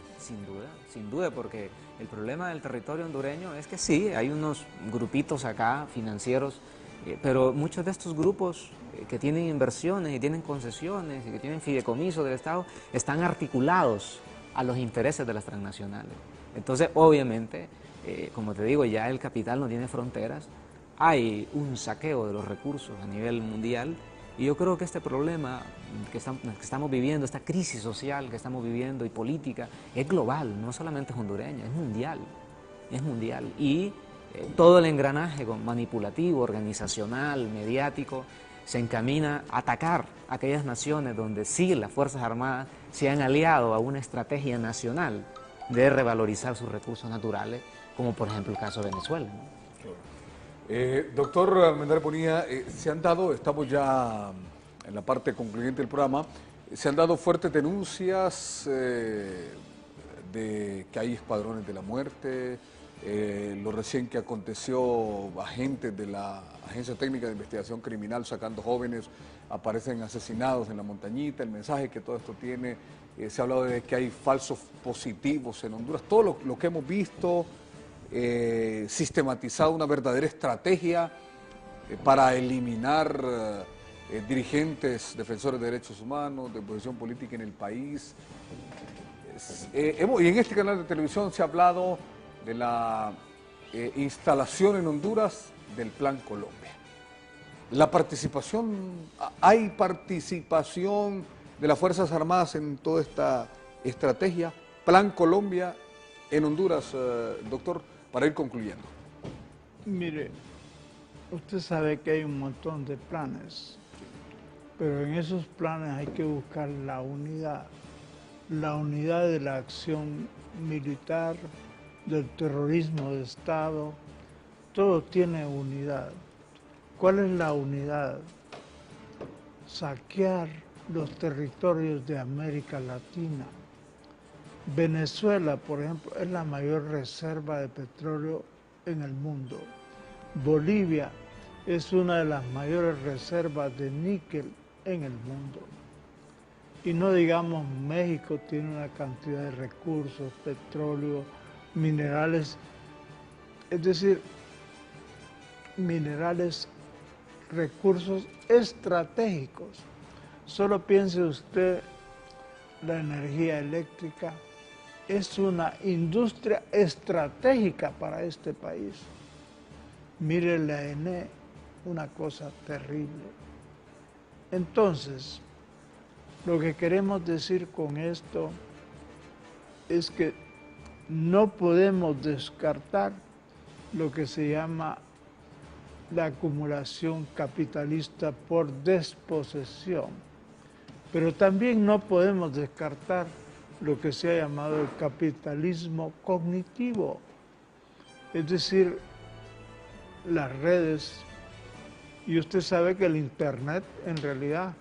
Speaker 3: Sin duda, porque el problema del territorio hondureño es que sí, hay unos grupitos acá financieros, pero muchos de estos grupos que tienen inversiones y tienen concesiones y que tienen fideicomisos del Estado están articulados a los intereses de las transnacionales. Entonces, obviamente, como te digo, ya el capital no tiene fronteras, hay un saqueo de los recursos a nivel mundial. Y yo creo que este problema que estamos viviendo, esta crisis social que estamos viviendo y política, es global, no solamente es hondureña, es mundial. Es mundial. Y todo el engranaje manipulativo, organizacional, mediático, se encamina a atacar a aquellas naciones donde sí las Fuerzas Armadas se han aliado a una estrategia nacional de revalorizar sus recursos naturales, como por ejemplo el caso de Venezuela, ¿no?
Speaker 1: Doctor Almendares Bonilla, se han dado, estamos ya en la parte concluyente del programa, se han dado fuertes denuncias de que hay escuadrones de la muerte, lo recién que aconteció, agentes de la Agencia Técnica de Investigación Criminal sacando jóvenes, aparecen asesinados en la montañita, el mensaje que todo esto tiene, se ha hablado de que hay falsos positivos en Honduras, todo lo que hemos visto, sistematizado una verdadera estrategia para eliminar dirigentes, defensores de derechos humanos, de oposición política en el país. Y en este canal de televisión se ha hablado de la instalación en Honduras del Plan Colombia. La participación, ¿hay participación de las Fuerzas Armadas en toda esta estrategia? Plan Colombia en Honduras, doctor, para ir concluyendo.
Speaker 2: Mire, usted sabe que hay un montón de planes, pero en esos planes hay que buscar la unidad de la acción militar, del terrorismo de Estado, todo tiene unidad. ¿Cuál es la unidad? Saquear los territorios de América Latina. Venezuela, por ejemplo, es la mayor reserva de petróleo en el mundo. Bolivia es una de las mayores reservas de níquel en el mundo. Y no digamos, México tiene una cantidad de recursos, petróleo, minerales, es decir, minerales, recursos estratégicos. Solo piense usted, la energía eléctrica es una industria estratégica para este país. Mire la ENE, una cosa terrible. Entonces, lo que queremos decir con esto es que no podemos descartar lo que se llama la acumulación capitalista por desposesión. Pero también no podemos descartar lo que se ha llamado el capitalismo cognitivo, es decir, las redes. Y usted sabe que el Internet en realidad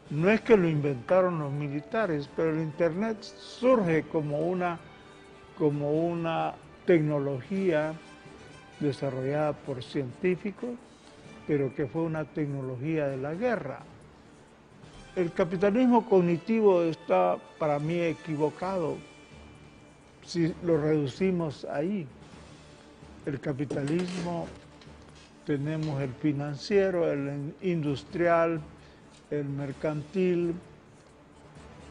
Speaker 2: no es que lo inventaron los militares, pero el Internet surge como una tecnología desarrollada por científicos, pero que fue una tecnología de la guerra. El capitalismo cognitivo está para mí equivocado si lo reducimos ahí. El capitalismo, tenemos el financiero, el industrial, el mercantil,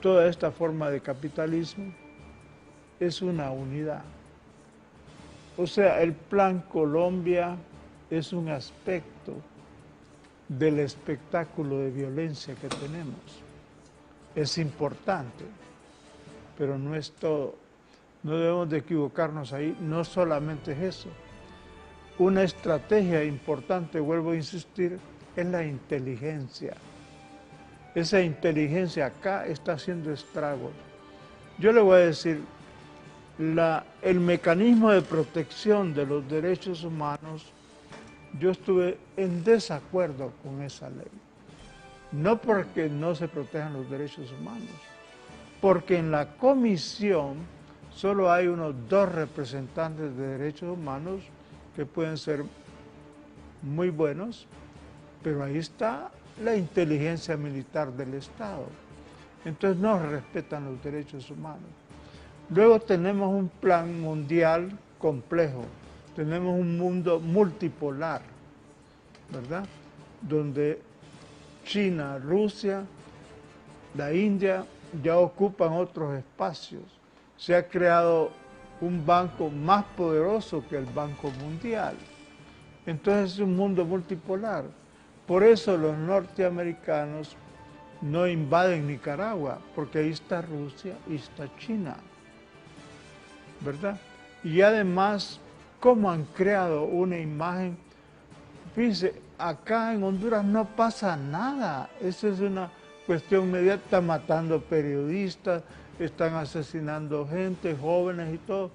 Speaker 2: toda esta forma de capitalismo es una unidad. O sea, el Plan Colombia es un aspecto del espectáculo de violencia que tenemos. Es importante, pero no es todo. No debemos de equivocarnos ahí, no solamente es eso. Una estrategia importante, vuelvo a insistir, es la inteligencia. Esa inteligencia acá está haciendo estragos. Yo le voy a decir, el mecanismo de protección de los derechos humanos, yo estuve en desacuerdo con esa ley. No porque no se protejan los derechos humanos, porque en la comisión solo hay unos 2 representantes de derechos humanos que pueden ser muy buenos, pero ahí está la inteligencia militar del Estado. Entonces no respetan los derechos humanos. Luego tenemos un plan mundial complejo, tenemos un mundo multipolar, ¿verdad? Donde China, Rusia, la India ya ocupan otros espacios. Se ha creado un banco más poderoso que el Banco Mundial. Entonces es un mundo multipolar. Por eso los norteamericanos no invaden Nicaragua, porque ahí está Rusia y está China, ¿verdad? Y además, ¿cómo han creado una imagen? Fíjense, acá en Honduras no pasa nada. Esa es una cuestión inmediata. Están matando periodistas, están asesinando gente, jóvenes y todo,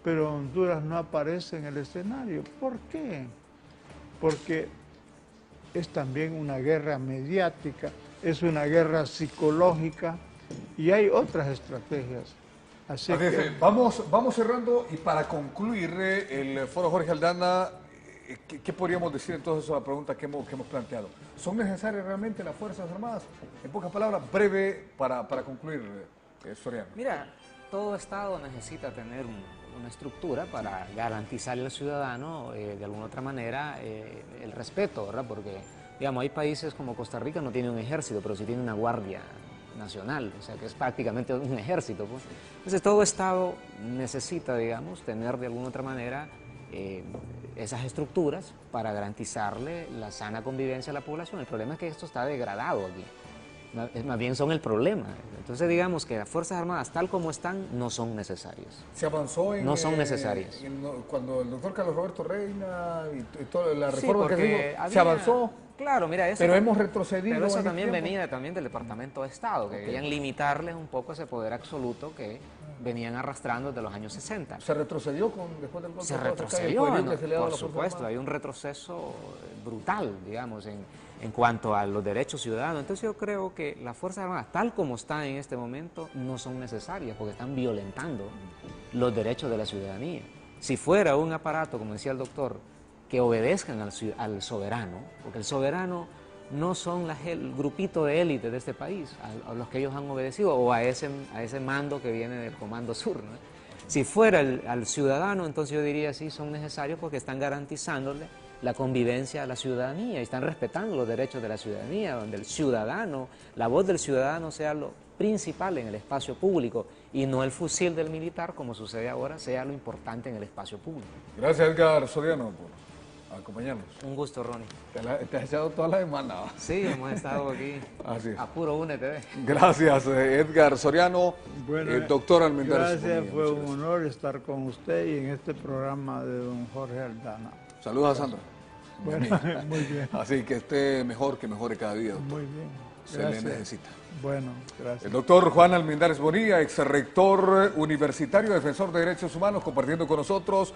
Speaker 2: pero Honduras no aparece en el escenario. ¿Por qué? Porque es también una guerra mediática, es una guerra psicológica y hay otras estrategias. Así que
Speaker 1: vamos cerrando, y para concluir el foro Jorge Aldana, ¿qué podríamos decir entonces a la pregunta que hemos planteado? ¿Son necesarias realmente las Fuerzas Armadas? En pocas palabras, breve para concluir, Soriano.
Speaker 3: Mira, todo Estado necesita tener una estructura para garantizarle al ciudadano de alguna otra manera el respeto, ¿verdad? Porque, digamos, hay países como Costa Rica no tiene un ejército, pero sí tiene una guardia nacional, o sea que es prácticamente un ejército, pues. Entonces todo Estado necesita, digamos, tener de alguna otra manera esas estructuras para garantizarle la sana convivencia a la población. El problema es que esto está degradado aquí. Más bien son el problema. Entonces digamos que las Fuerzas Armadas tal como están no son necesarias.
Speaker 1: Se avanzó en...
Speaker 3: No son necesarias.
Speaker 1: Cuando el doctor Carlos Roberto Reina y toda la reforma que se hizo, se avanzó.
Speaker 3: Claro, mira, eso,
Speaker 1: pero hemos retrocedido.
Speaker 3: Pero eso también venía también del Departamento de Estado, que querían limitarles un poco ese poder absoluto que venían arrastrando desde los años 60.
Speaker 1: ¿Se retrocedió después del golpe?
Speaker 3: Se retrocedió, ¿no? Por supuesto, hay un retroceso brutal, digamos, en cuanto a los derechos ciudadanos. Entonces yo creo que las Fuerzas Armadas, tal como están en este momento, no son necesarias porque están violentando los derechos de la ciudadanía. Si fuera un aparato, como decía el doctor, que obedezcan al soberano, porque el soberano no son el grupito de élite de este país, a los que ellos han obedecido, o a ese mando que viene del Comando Sur, ¿no? Si fuera al ciudadano, entonces yo diría sí, son necesarios porque están garantizándole la convivencia a la ciudadanía y están respetando los derechos de la ciudadanía, donde el ciudadano, la voz del ciudadano sea lo principal en el espacio público y no el fusil del militar, como sucede ahora, sea lo importante en el espacio público.
Speaker 1: Gracias, Edgar Soriano, por acompañarnos.
Speaker 3: Un gusto, Ronnie.
Speaker 1: Te has echado toda la semana.
Speaker 3: Sí, hemos estado aquí a puro UNETV.
Speaker 1: Gracias, Edgar Soriano,
Speaker 2: bueno,
Speaker 1: el doctor Almendares.
Speaker 2: Gracias, fue un honor estar con usted y en este programa de don Jorge Aldana.
Speaker 1: Saludos a Sandra.
Speaker 2: Bueno, muy bien.
Speaker 1: Así que esté mejor, que mejore cada día, doctor.
Speaker 2: Muy bien.
Speaker 1: Se
Speaker 2: Gracias.
Speaker 1: le necesita.
Speaker 2: Bueno, gracias.
Speaker 1: El doctor Juan Almendares Bonilla, ex rector universitario, defensor de derechos humanos, compartiendo con nosotros.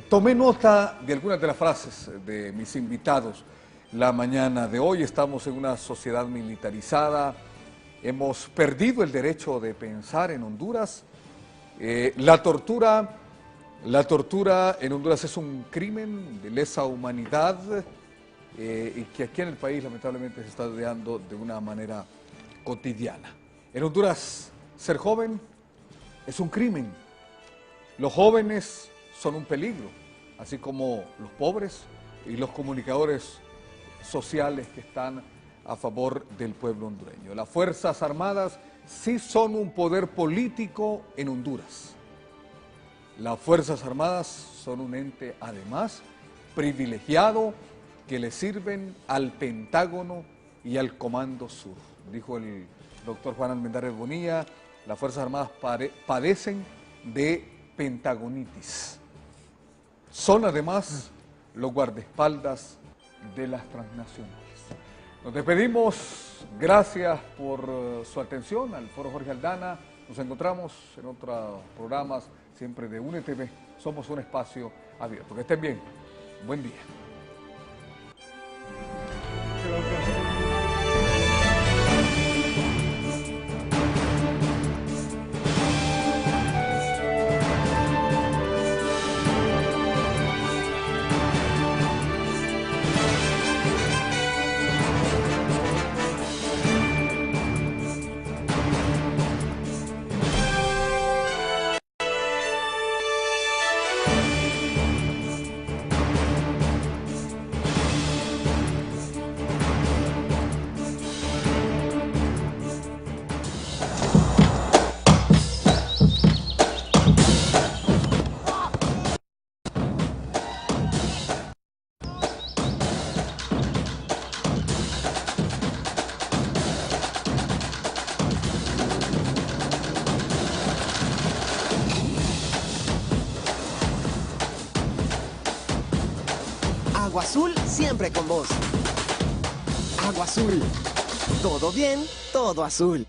Speaker 1: Tomé nota de algunas de las frases de mis invitados la mañana de hoy. Estamos en una sociedad militarizada, hemos perdido el derecho de pensar en Honduras. La tortura en Honduras es un crimen de lesa humanidad y que aquí en el país lamentablemente se está dando de una manera cotidiana. En Honduras, ser joven es un crimen. Los jóvenes son un peligro, así como los pobres y los comunicadores sociales que están a favor del pueblo hondureño. Las Fuerzas Armadas sí son un poder político en Honduras. Las Fuerzas Armadas son un ente, además, privilegiado que le sirven al Pentágono y al Comando Sur. Dijo el doctor Juan Almendares Bonilla, las Fuerzas Armadas padecen de pentagonitis. Son además los guardaespaldas de las transnacionales. Nos despedimos, gracias por su atención al Foro Jorge Aldana. Nos encontramos en otros programas, siempre de UNETV. Somos un espacio abierto. Que estén bien. Buen día.
Speaker 4: Agua Azul siempre con vos. Agua Azul. Todo bien, todo azul.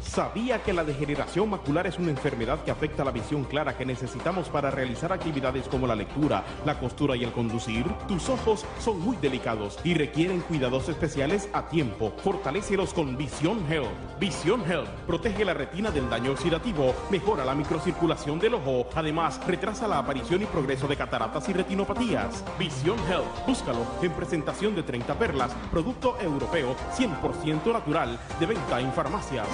Speaker 5: ¿Sabía que la degeneración macular es una enfermedad que afecta la visión clara que necesitamos para realizar actividades como la lectura, la costura y el conducir? Tus ojos son muy delicados y requieren cuidados especiales a tiempo. Fortalécelos con Vision Health. Vision Health protege la retina del daño oxidativo, mejora la microcirculación del ojo, además retrasa la aparición y progreso de cataratas y retinopatías. Vision Health, búscalo en presentación de 30 perlas, producto europeo 100% natural, de venta en farmacias.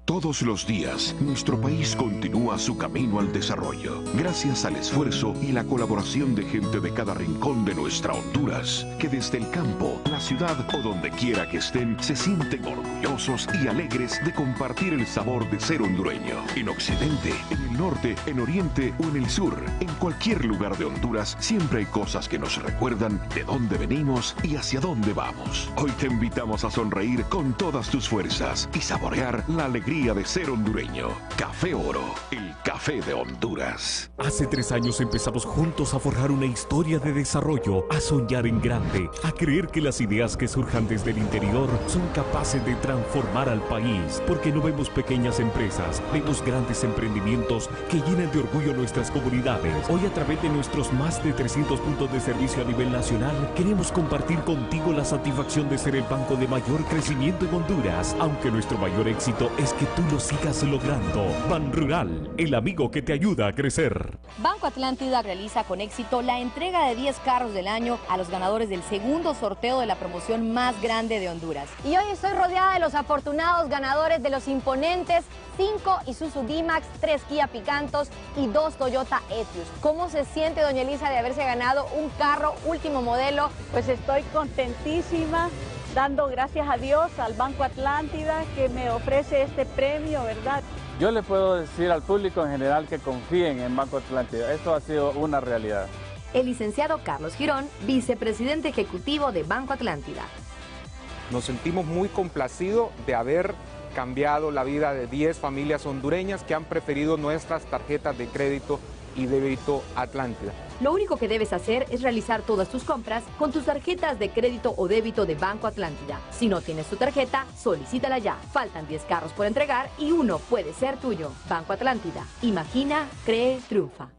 Speaker 6: Todos los días, nuestro país continúa su camino al desarrollo, gracias al esfuerzo y la colaboración de gente de cada rincón de nuestra Honduras, que desde el campo, la ciudad o donde quiera que estén, se sienten orgullosos y alegres de compartir el sabor de ser hondureño. En Occidente, en el norte, en Oriente o en el sur, en cualquier lugar de Honduras, siempre hay cosas que nos recuerdan de dónde venimos y hacia dónde vamos. Hoy te invitamos a sonreír con todas tus fuerzas y saborear la alegría de ser hondureño. Café Oro, el café de Honduras.
Speaker 7: Hace 3 años empezamos juntos a forjar una historia de desarrollo, a soñar en grande, a creer que las ideas que surjan desde el interior son capaces de transformar al país, porque no vemos pequeñas empresas, vemos grandes emprendimientos que llenan de orgullo nuestras comunidades. Hoy, a través de nuestros más de 300 puntos de servicio a nivel nacional, queremos compartir contigo la satisfacción de ser el banco de mayor crecimiento en Honduras, aunque nuestro mayor éxito es que tú lo sigas logrando. Ban Rural, el amigo que te ayuda a crecer.
Speaker 8: Banco Atlántida realiza con éxito la entrega de 10 carros del año a los ganadores del segundo sorteo de la promoción más grande de Honduras.
Speaker 9: Y hoy estoy rodeada de los afortunados ganadores de los imponentes 5 Isuzu D-Max, 3 Kia Picantos y 2 Toyota Etios. ¿Cómo se siente doña Elisa de haberse ganado un carro último modelo?
Speaker 10: Pues estoy contentísima, dando gracias a Dios, al Banco Atlántida, que me ofrece este premio, ¿verdad?
Speaker 11: Yo le puedo decir al público en general que confíen en Banco Atlántida. Esto ha sido una realidad.
Speaker 8: El licenciado Carlos Girón, vicepresidente ejecutivo de Banco Atlántida.
Speaker 12: Nos sentimos muy complacidos de haber cambiado la vida de 10 familias hondureñas que han preferido nuestras tarjetas de crédito y Débito Atlántida.
Speaker 8: Lo único que debes hacer es realizar todas tus compras con tus tarjetas de crédito o débito de Banco Atlántida. Si no tienes tu tarjeta, solicítala ya. Faltan 10 carros por entregar y uno puede ser tuyo. Banco Atlántida. Imagina, cree, triunfa.